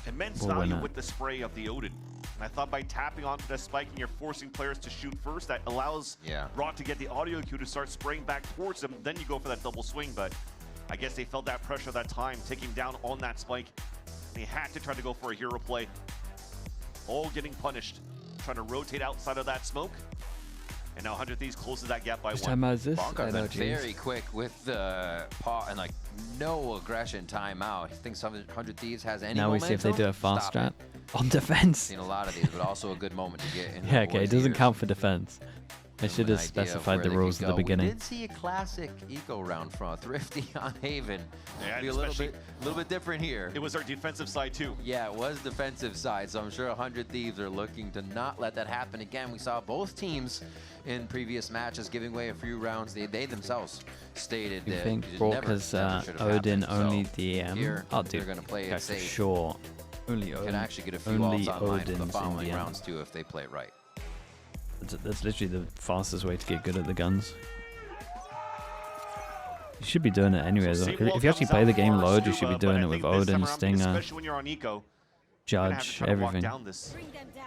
immense will win value it. with the spray of the Odin. And I thought by tapping onto the spike and you're forcing players to shoot first, that allows Brock to get the audio cue to start spraying back towards them. Then you go for that double swing, but I guess they felt that pressure that time, taking down on that spike. They had to try to go for a hero play. All getting punished, trying to rotate outside of that smoke. And now 100 Thieves closes that gap by 1. time is this? Bonkar's been NRGs. very quick with the paw and like no aggression timeout. I think 100 Thieves has any Now we momentum. see if they do a fast Stop strat it. on defense. Seen a lot of these, but also a good moment to get in. Yeah, the okay, it boys' doesn't ears. count for defense. They Give should them have an idea of specified where the they rules could at the go. We beginning. did see a classic eco round from Thrifty on Haven. Yeah, Be a little bit different here. It was our defensive side too. Yeah, it was defensive side, so I'm sure 100 Thieves are looking to not let that happen again. We saw both teams in previous matches giving away a few rounds. They themselves stated You that think it Brock never has should have Odin happened. only So DM? here, I'll do they're going to play okay, it for safe. sure. Only Can Odin. actually get a few only alts online for the Odin's following in the rounds too if they play it right. That's literally the fastest way to get good at the guns. You should be doing it anyway, though. If you actually play the game load, you should be doing it with Odin, Stinger, especially when you're on eco. Judge, everything.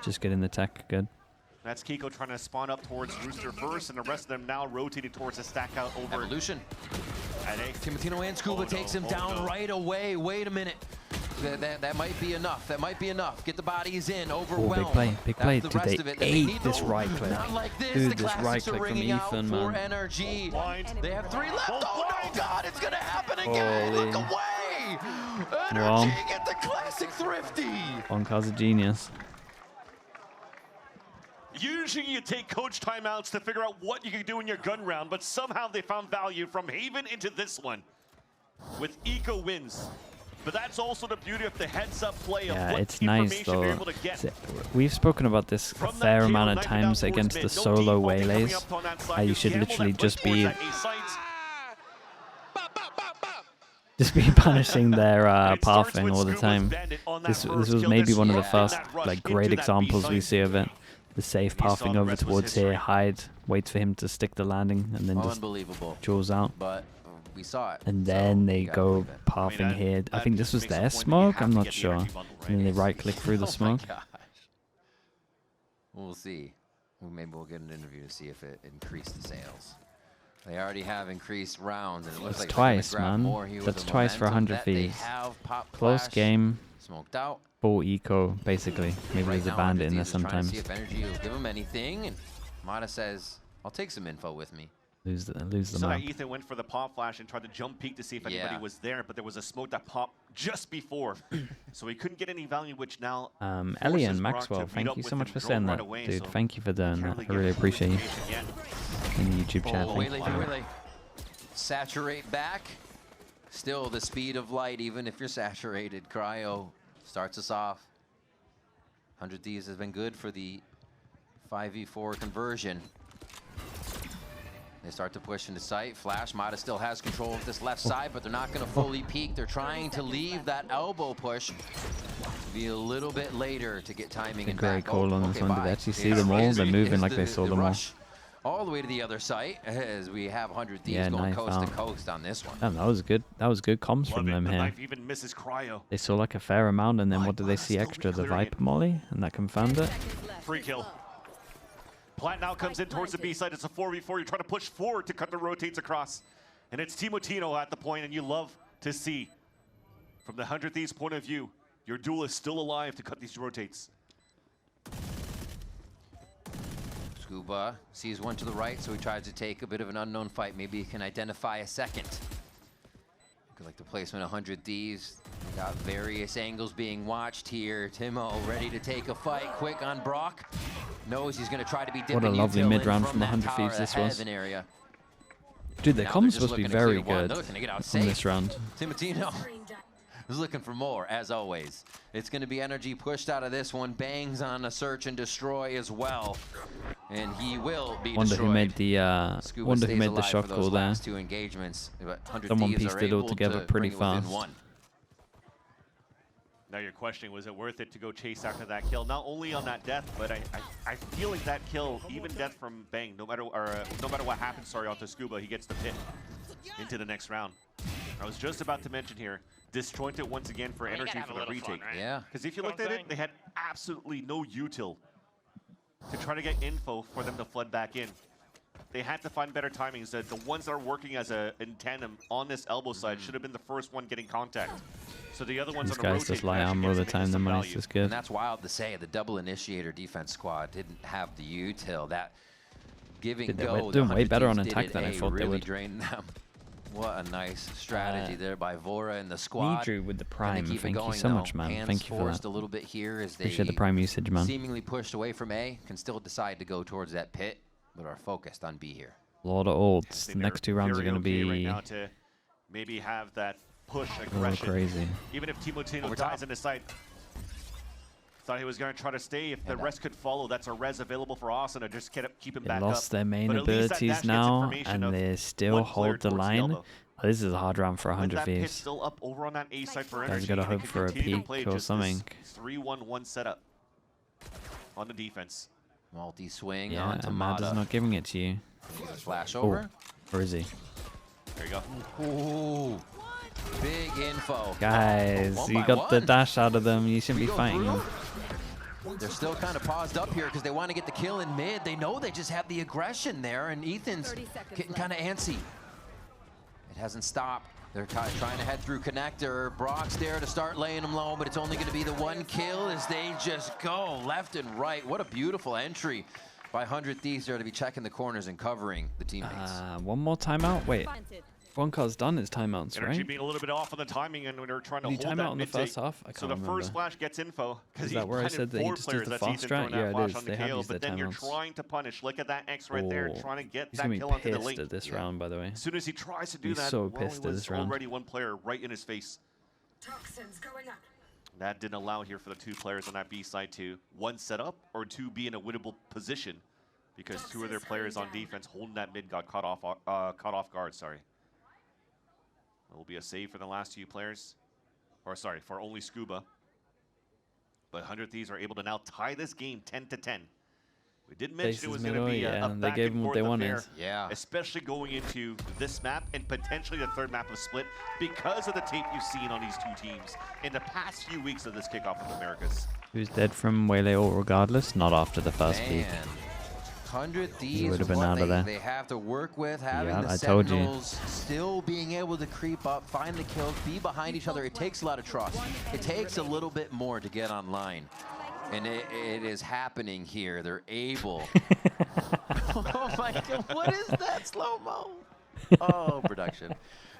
Just getting the tech good. That's Kiko trying to spawn up towards Rooster first, and the rest of them now rotating towards a stack out over. Evolution. Timotino and Scuba takes him down right away. Wait a minute. That might be enough. That might be enough. Get the bodies in. Overwhelmed. Big play. Big play. The Dude, rest of it they ate this right click. Not like this. Dude, The this right classics click are from ringing out Ethan, for man. NRG. They have 3 left. Oh no, God, it's gonna happen again. Holy. Look away. NRG Well, get the classic Thrifty. Bonkar's a genius. Usually you take coach timeouts to figure out what you can do in your gun round, but somehow they found value from Haven into this one with Eco wins. But that's also the beauty of the heads-up play of what it's nice information they're though. able to get. We've spoken about this a fair amount of times against the solo waylays. You should literally just be punishing their pathing all the time. This was maybe one of the first like great examples we see of it. The safe pathing over towards here, hide, waits for him to stick the landing, and then just jaws out. But we saw it. And then they go pathing here. I think this was their smoke, I'm not sure. And then they right click through the smoke. Oh my gosh. We'll see. Well, maybe we'll get an interview to see if it increased the sales. They already have increased rounds, and it looks like twice, man. That's twice for 100 Thieves. Close game. Smoked out. Full eco, basically. Maybe there's a bandit in there sometimes. See if NRG will give him anything, and Mata says, "I'll take some info with me." Lose the map. Ethan went for the pop flash and tried to jump peek to see if anybody was there, but there was a smoke that popped just before, so he couldn't get any value, which now Ellie and Maxwell, thank you so much for saying that, dude. Thank you for doing that. I really appreciate you in the YouTube chat. Waylay. Saturate back. Still the speed of light, even if you're saturated. Cryo starts us off. 100 Thieves has been good for the 5v4 conversion. They start to push into sight. Flash, Mata still has control of this left side, but they're not going to fully peek. They're trying to leave that elbow push to be a little bit later to get timing and back. Great call on this one. Did they actually see them all? They're moving like they saw them all. All the way to the other side as we have 100 Thieves going coast to coast on this one. Damn, that was good. That was good comms from them here. Even misses Cryo. They saw like a fair amount, and then what did they see extra? The Viper Molly, and that confirmed it. Free kill. Plat now comes in towards the B side. It's a 4v4. You're trying to push forward to cut the rotates across. And it's Timotino at the point, and you love to see, from the 100 Thieves point of view, your duel is still alive to cut these rotates. Scuba sees one to the right, so he tries to take a bit of an unknown fight. Maybe he can identify a second. Like the placement of 100 Thieves. We got various angles being watched here. Timo ready to take a fight quick on Brock. Knows he's going to try to be dipping. What a lovely mid round from the 100 Thieves this was. Dude, the comms supposed to be very good in this round. Timotino is looking for more, as always. It's going to be NRG pushed out of this one. Bangs on a search and destroy as well. And he will be destroyed. Who made the shot call there. Two engagements, Someone pieced it all together pretty fast. Now your question, was it worth it to go chase after that kill? Not only on that death, but I feel like that kill, even death from Bang, no matter what happens, onto Scuba, he gets the pit into the next round. I was just about to mention here, disjointed once again for NRG for the retake. Yeah. Because if you looked at it, they had absolutely no util to try to get info for them to flood back in. They had to find better timings. The ones that are working as in tandem on this elbow side should have been the first one getting contact. So the other ones on the rotate. These guys just lie armor all the time, the money's just good. And that's wild to say. The double initiator defense squad didn't have the util. That giving go. They're doing way better on attack than I thought they would. Drained them. What a nice strategy there by Vora and the squad. Drew with the prime. Thank you so much, man. Thank you for that. A little bit here as they appreciate the prime usage, man. Seemingly pushed away from A, can still decide to go towards that pit, but are focused on B here. A lot of ults. The next two rounds are going to be right now to maybe have that push aggression. Crazy. Even if Timotino dies in the site, thought he was going to try to stay. If the rest could follow, that's a res available for Austin to just keep him back up. They lost their main abilities now, and they still hold the line. Oh, this is a hard round for 100 Thieves. Still up over on that A side for Guys got to hope for a peek or something. 3-1-1 setup on the defense. Multi-swing onto and Mata. Mada's not giving it to you. Flash over. Or is he? There you go. Ooh. Big info. Guys, you got the dash out of them. You shouldn't be fighting them. They're still kind of paused up here because they want to get the kill in mid. They know they just have the aggression there, and Ethan's getting kind of antsy. It hasn't stopped. They're trying to head through connector. Brock's there to start laying them low, but it's only going to be the one kill as they just go left and right. What a beautiful entry by 100 Thieves there to be checking the corners and covering the teammates. One more timeout? Wait. Bonkar's done his timeouts, NRG right? being a little bit off on the timing, and when they're trying to Did he hold time that out in the first half? I can't so the remember. first flash gets info. Is that where I said that he just does the fast strat? Yeah, it is. They have used their but then you're timeouts. trying to punish. Look at that X right there, trying to get He's that gonna kill be onto the pissed link. at this round, by the way. As soon as he tries to do He's that, so well, pissed it at was this round. already one player right in his face. Toxins going up. That didn't allow here for the 2 players on that B side to 1 set up or 2 be in a winnable position, because 2 of their players on defense holding that mid got caught off guard. Sorry. It will be a save for the last 2 players, or sorry, for only Scuba. But 100 Thieves are able to now tie this game 10-10. We did mention it was going to be a they back gave and them what forth they wanted. affair, especially going into this map and potentially the 3rd map of Split, because of the tape you've seen on these 2 teams in the past few weeks of this Kickoff of Americas. Who's dead from Waylay regardless? Not after the first peak. 100 Thieves He would have been out of there. They have to work with, having the I told you. Sentinels still being able to creep up, find the kills, be behind each other. It takes a lot of trust. It takes a little bit more to get online. And it is happening here. They're able. Oh my God, what is that slow-mo? Oh, production.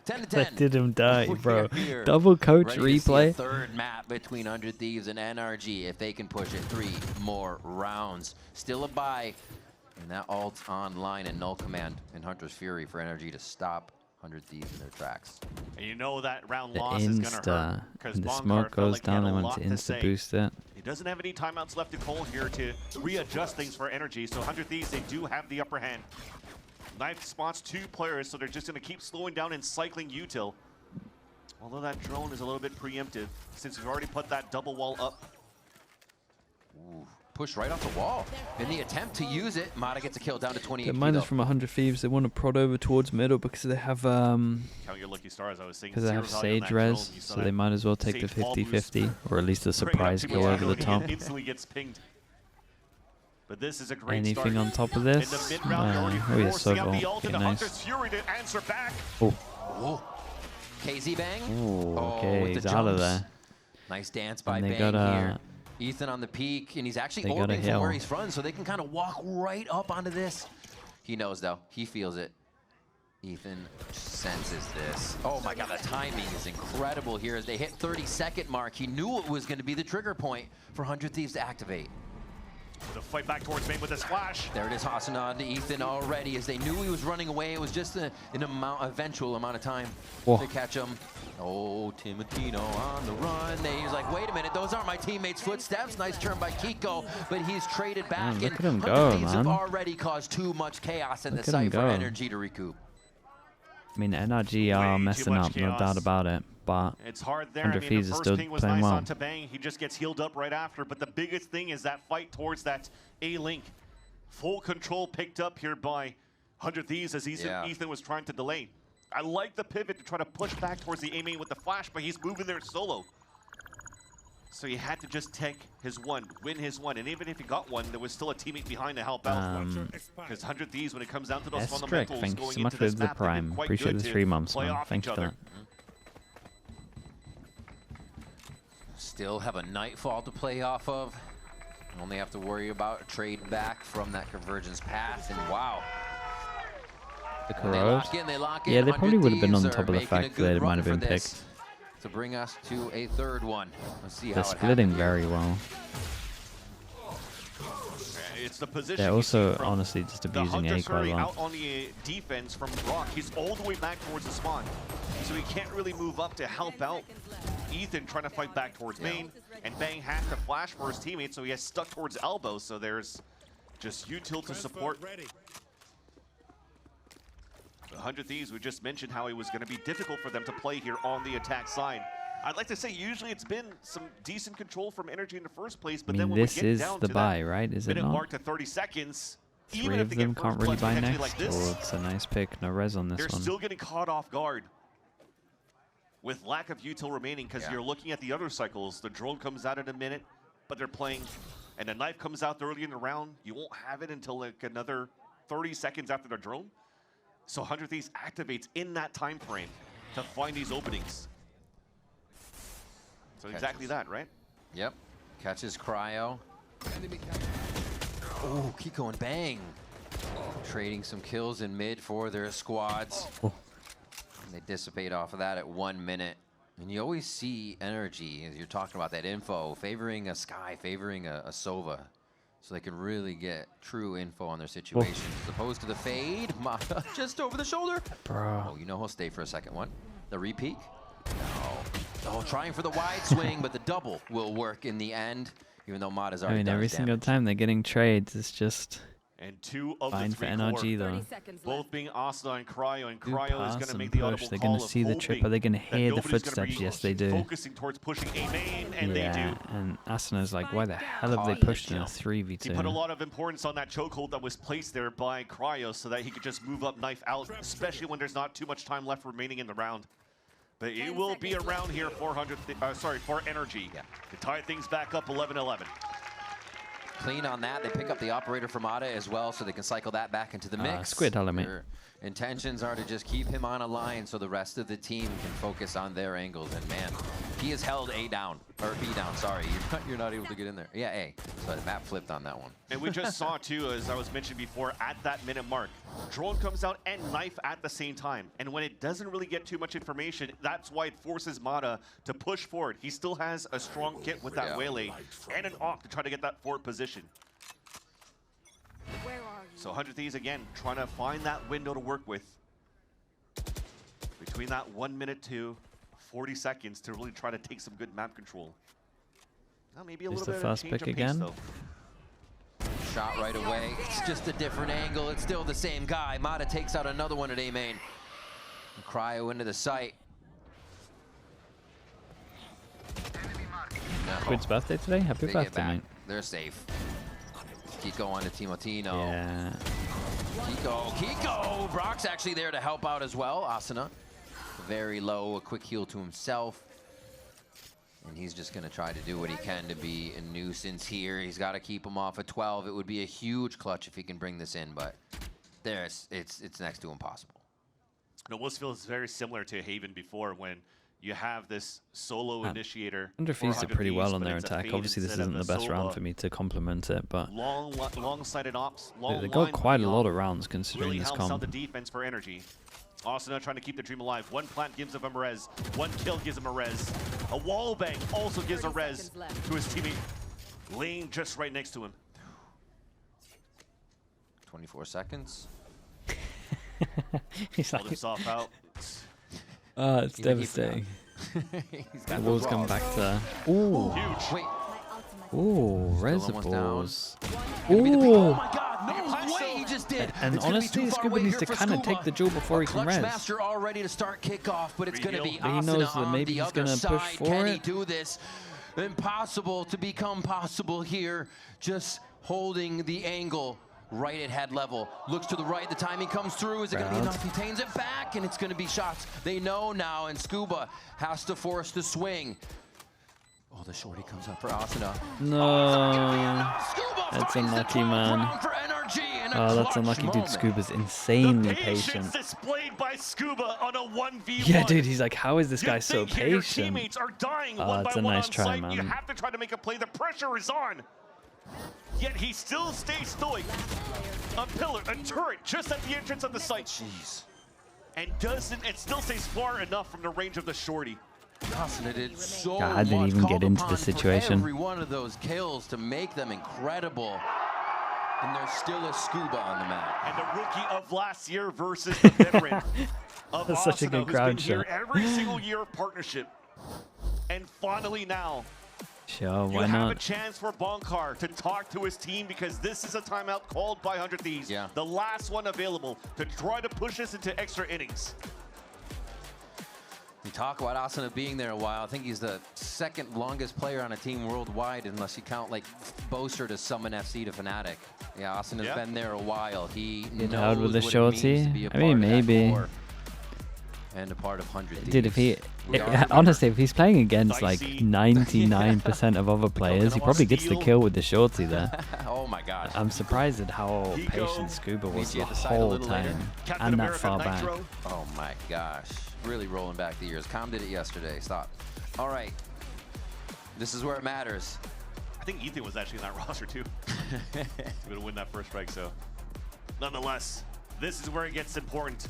10-10. That did him dirty, bro. Double coach replay. 3rd map between 100 Thieves and NRG. If they can push it 3 more rounds. Still a bye. And that ult's online and null command in Hunter's Fury for NRG to stop 100 Thieves in their tracks. And you know that round The loss is going to hurt. When the smoke goes down, they want to insta-boost it. He doesn't have any timeouts left to call here to readjust things for NRG. So 100 Thieves, they do have the upper hand. Knife spots 2 players, so they're just going to keep slowing down and cycling util. Although that drone is a little bit preemptive, since we've already put that double wall up. Ooh, pushed right off the wall. In the attempt to use it, Mata gets a kill down to 20 The minus from 100 Thieves, they want to prod over towards middle because they have Count your lucky stars, I was saying. because they have Sage res, so they might as well take the 50-50 or at least a surprise kill over the top. Instantly gets pinged. But this is a great Anything start. on top of this? Oh yeah, so okay, nice. Oh. KZ Bang. Ooh, Oh, okay, with the he's out of jumps. there. Nice dance by And they Bang got here. Ethan on the peak, and he's actually they got a orbiting from hill. where he's from, so they can kind of walk right up onto this. He knows, though. He feels it. Ethan senses this. Oh my God, the timing is incredible here as they hit 30-second mark. He knew it was going to be the trigger point for 100 Thieves to activate. The fight back towards main with this flash. There it is, Hassan to Ethan already as they knew he was running away. It was just an eventual amount of time to catch him. Oh, Timotino on the run. He's like, wait a minute, those aren't my teammates' footsteps. Nice turn by Kiko, but he's traded back. Look And at him 100 go, Thieves have man. already caused too much chaos in Look the at him site for go. NRG to recoup. I mean, NRG are messing up, no doubt about it. But it's hard there. 100 Thieves is still ping was playing nice well. onto Bang. He just gets healed up right after. But the biggest thing is that fight towards that A-Link. Full control picked up here by 100 Thieves as Ethan was trying to delay. I like the pivot to try to push back towards the A-main with the flash, but he's moving there solo. So he had to just take his one, win his one. And even if he got one, there was still a teammate behind to help out. Because 100 Thieves, when it comes down to those fundamentals, thank you going so much into for this the map, prime. Appreciate the 3 months, man. Thank you for that. Still have a Nightfall to play off of. Only have to worry about a trade back from that convergence path. And wow. The They lock Corrode. in, they lock in. Yeah, they probably would have been on 100 top of the Thieves are fact making a that it good might have run been for this picked. to bring us to a 3rd one. Let's see how They're it splitting happened here. very well. It's the position. They're also honestly just abusing A quite a lot. Out on the defense from Brock. He's all the way back towards the spawn. So he can't really move up to help out Ethan trying to fight back towards main. And Bang has to flash for his teammate, so he has stuck towards elbow. So there's just util to support. The 100 Thieves, we just mentioned how it was going to be difficult for them to play here on the attack side. I'd like to say usually it's been some decent control from NRG in the first place, but then when we get down to buy, right? Is it minute not? mark to 30 seconds, 3 even if of they them get can't first really blood buy potentially next. like this, Oh, it's a nice pick. No res on this they're one. still getting caught off guard with lack of util remaining because you're looking at the other cycles. The drone comes out in a minute, but they're playing, and the knife comes out early in the round. You won't have it until like another 30 seconds after the drone. So 100 Thieves activates in that time frame to find these openings. So exactly that, right? Yep. Catches Cryo. Oh, Kiko and Bang. Trading some kills in mid for their squads. And they dissipate off of that at 1 minute. And you always see NRG, as you're talking about that info, favoring a Sky, favoring a Sova. So they can really get true info on their situation. As opposed to the fade, Mata just over the shoulder. Bro. Oh, you know he'll stay for a second one. The repeat. No. Oh, trying for the wide swing, but the double will work in the end, even though Mata's already done every his single damage. time they're getting trades, it's just And 2 of fine the for 3 NRG core, though. both being Asuna and Cryo, and Good Cryo is pass going to and make the push. audible They're call going to of see the trip. Are they going to that hear the nobody's gonna footsteps? be Yes, they do. Focusing towards pushing A main, and they do. And Asuna's like, why the hell have they pushed in a 3v2? He put a lot of importance on that chokehold that was placed there by Cryo so that he could just move up knife out, especially when there's not too much time left remaining in the round. But it will be around here for NRG to tie things back up 11-11. Clean on that. They pick up the operator from Mata as well, so they can cycle that back into the mix. Squid element. Their intentions are to just keep him on a line so the rest of the team can focus on their angles. And man, he has held A down, or B down, sorry. You're not able to get in there. Yeah, A. So the map flipped on that one. And we just saw too, as I was mentioned before, at that minute mark, drone comes out and knife at the same time. And when it doesn't really get too much information, that's why it forces Mata to push forward. He still has a strong kit with that waylay and an op to try to get that forward position. So 100 Thieves again trying to find that window to work with between that 1 minute to 40 seconds to really try to take some good map control. Now maybe a little bit of change of pace though. Shot right away. It's just a different angle. It's still the same guy. Mata takes out another one at A main. And Cryo into the site. No. Squid's birthday today? Happy birthday, mate. They're safe. Kiko on to Timotino. Yeah. Kiko! Brock's actually there to help out as well. Asuna, very low, a quick heal to himself. And he's just going to try to do what he can to be a nuisance here. He's got to keep him off at 12. It would be a huge clutch if he can bring this in, but it's next to impossible. It almost feels very similar to Haven before when you have this solo initiator. 100 Thieves did pretty well on their attack. Obviously, this isn't the best round for me to complement it, but long-sighted ops. They got quite a lot of rounds considering really this helps comp. out the defense for NRG. Asuna trying to keep the dream alive. One plant gives him a res. One kill gives him a res. A wall bang also gives a res to his teammate. Laying just right next to him. 24 seconds. He's like, Hold himself out. it's devastating. The walls come back to. Ooh. Huge. Wait. Ooh, reservoirs. Oh Ooh. my God, no way he just did. And honestly, Scuba needs to kind of take the jewel before he can res. Master all ready to start kickoff, but it's going to be But he knows Asuna that on maybe the he's other gonna side. push for Can he it. do this? Impossible to become possible here. Just holding the angle right at head level. Looks to the right, the timing comes through. Is it going to be enough? He tains it back, and it's going to be shots. They know now, and Scuba has to force the swing. Oh, the shorty comes up for Asuna. No. That's unlucky, man. Oh, that's unlucky, dude. Scuba's insanely patient. Displayed by Scuba on a 1v1. Yeah, dude, he's like, how is this guy so think your patient? teammates are dying Oh, one that's by a one nice on try, site. man. You have to try to make a play. The pressure is on. Yet he still stays stoic. A pillar, a turret, just at the entrance of the site. Jeez. And still stays far enough from the range of the shorty. Asuna did so God, didn't much, even get called into the upon for situation. every one of those kills to make them incredible. And there's still a Scuba on the map. And the rookie of last year versus the veteran of That's such a good Asuna, who's crowd been here shot. every single year of partnership. And finally now, Sure, you why have a not? chance for Bonkar to talk to his team because this is a timeout called by 100 Thieves. Yeah. The last one available to try to push us into extra innings. We talk about Asuna being there a while. I think he's the second longest player on a team worldwide, unless you count like Boaster to Summon FC to Fnatic. Yeah, Asuna's been there a while. He Get knows out with the what it means to shorty? be a I mean, part of that maybe. core. and a part of 100 Thieves. Dude, if he honestly, if he's playing against like 99% of other players, he probably gets the kill with the shorty there. Oh my gosh. I'm surprised at how patient Scuba was the whole time and that far back. Oh my gosh. Really rolling back the years. Com did it yesterday. Stop. All right. This is where it matters. I think Ethan was actually in that roster too. He's going to win that first strike, so. Nonetheless, this is where it gets important.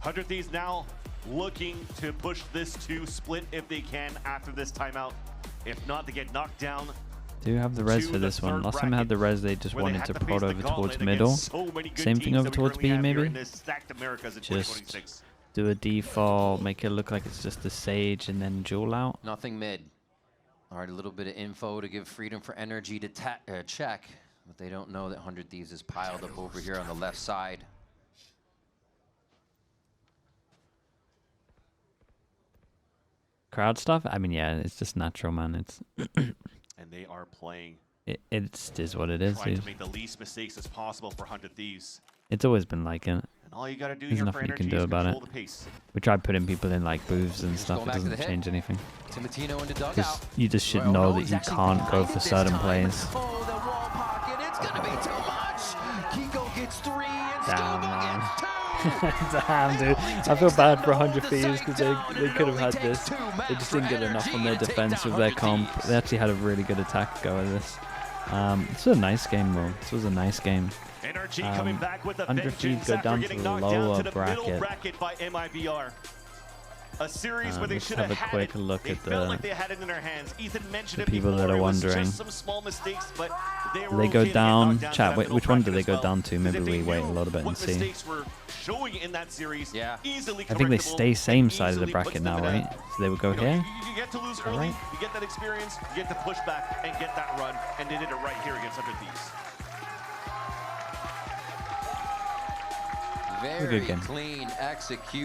100 Thieves now looking to push this to split if they can after this timeout. If not, they get knocked down. Do have the res for this one. Last time I had the res, they just wanted to prod over towards middle. Same thing over towards B, maybe. Just do a default, make it look like it's just a Sage, and then duel out. Nothing mid. All right, a little bit of info to give freedom for NRG to check, but they don't know that 100 Thieves is piled up over here on the left side. Crowd stuff? I mean, yeah, it's just natural, man. It's and they are playing. It is what it is. Trying to make the least mistakes as possible for 100 Thieves. It's always been like it. And all you gotta do There's here nothing for you can NRG do is about it. control the pace. We tried putting people in like booths and stuff. It doesn't change anything. Timatino into dugout. Just, you just should know that you can't go for certain plays. Oh, the wall pocket. It's gonna be too much. Kiko gets 3 and Damn, Scuba man. gets 2. Damn, dude. I feel bad for 100 Thieves because they could have had this. They just didn't get enough on their defense with their comp. They actually had a really good attack go at this. This was a nice game, though. This was a nice game. NRG coming back with a 100 Thieves go down to the lower bracket. By MIBR. A series where they let's should have a had quick it. look They at felt like they had it in their hands. Ethan mentioned the people it that are before. It was wondering. just some small mistakes, but they were They go okay to get down. knocked down to Chat, that wait, middle which one do bracket they as go down well. to? Maybe Because if we they wait a knew little bit and what see. mistakes were showing in that series, easily I think they correctable stay same and side of the easily bracket puts now, them in a- right? So they would go here. You get to lose early, you get that experience, you get to push back and get that run, and they did it right here against 100 Thieves. Very good game. clean execution.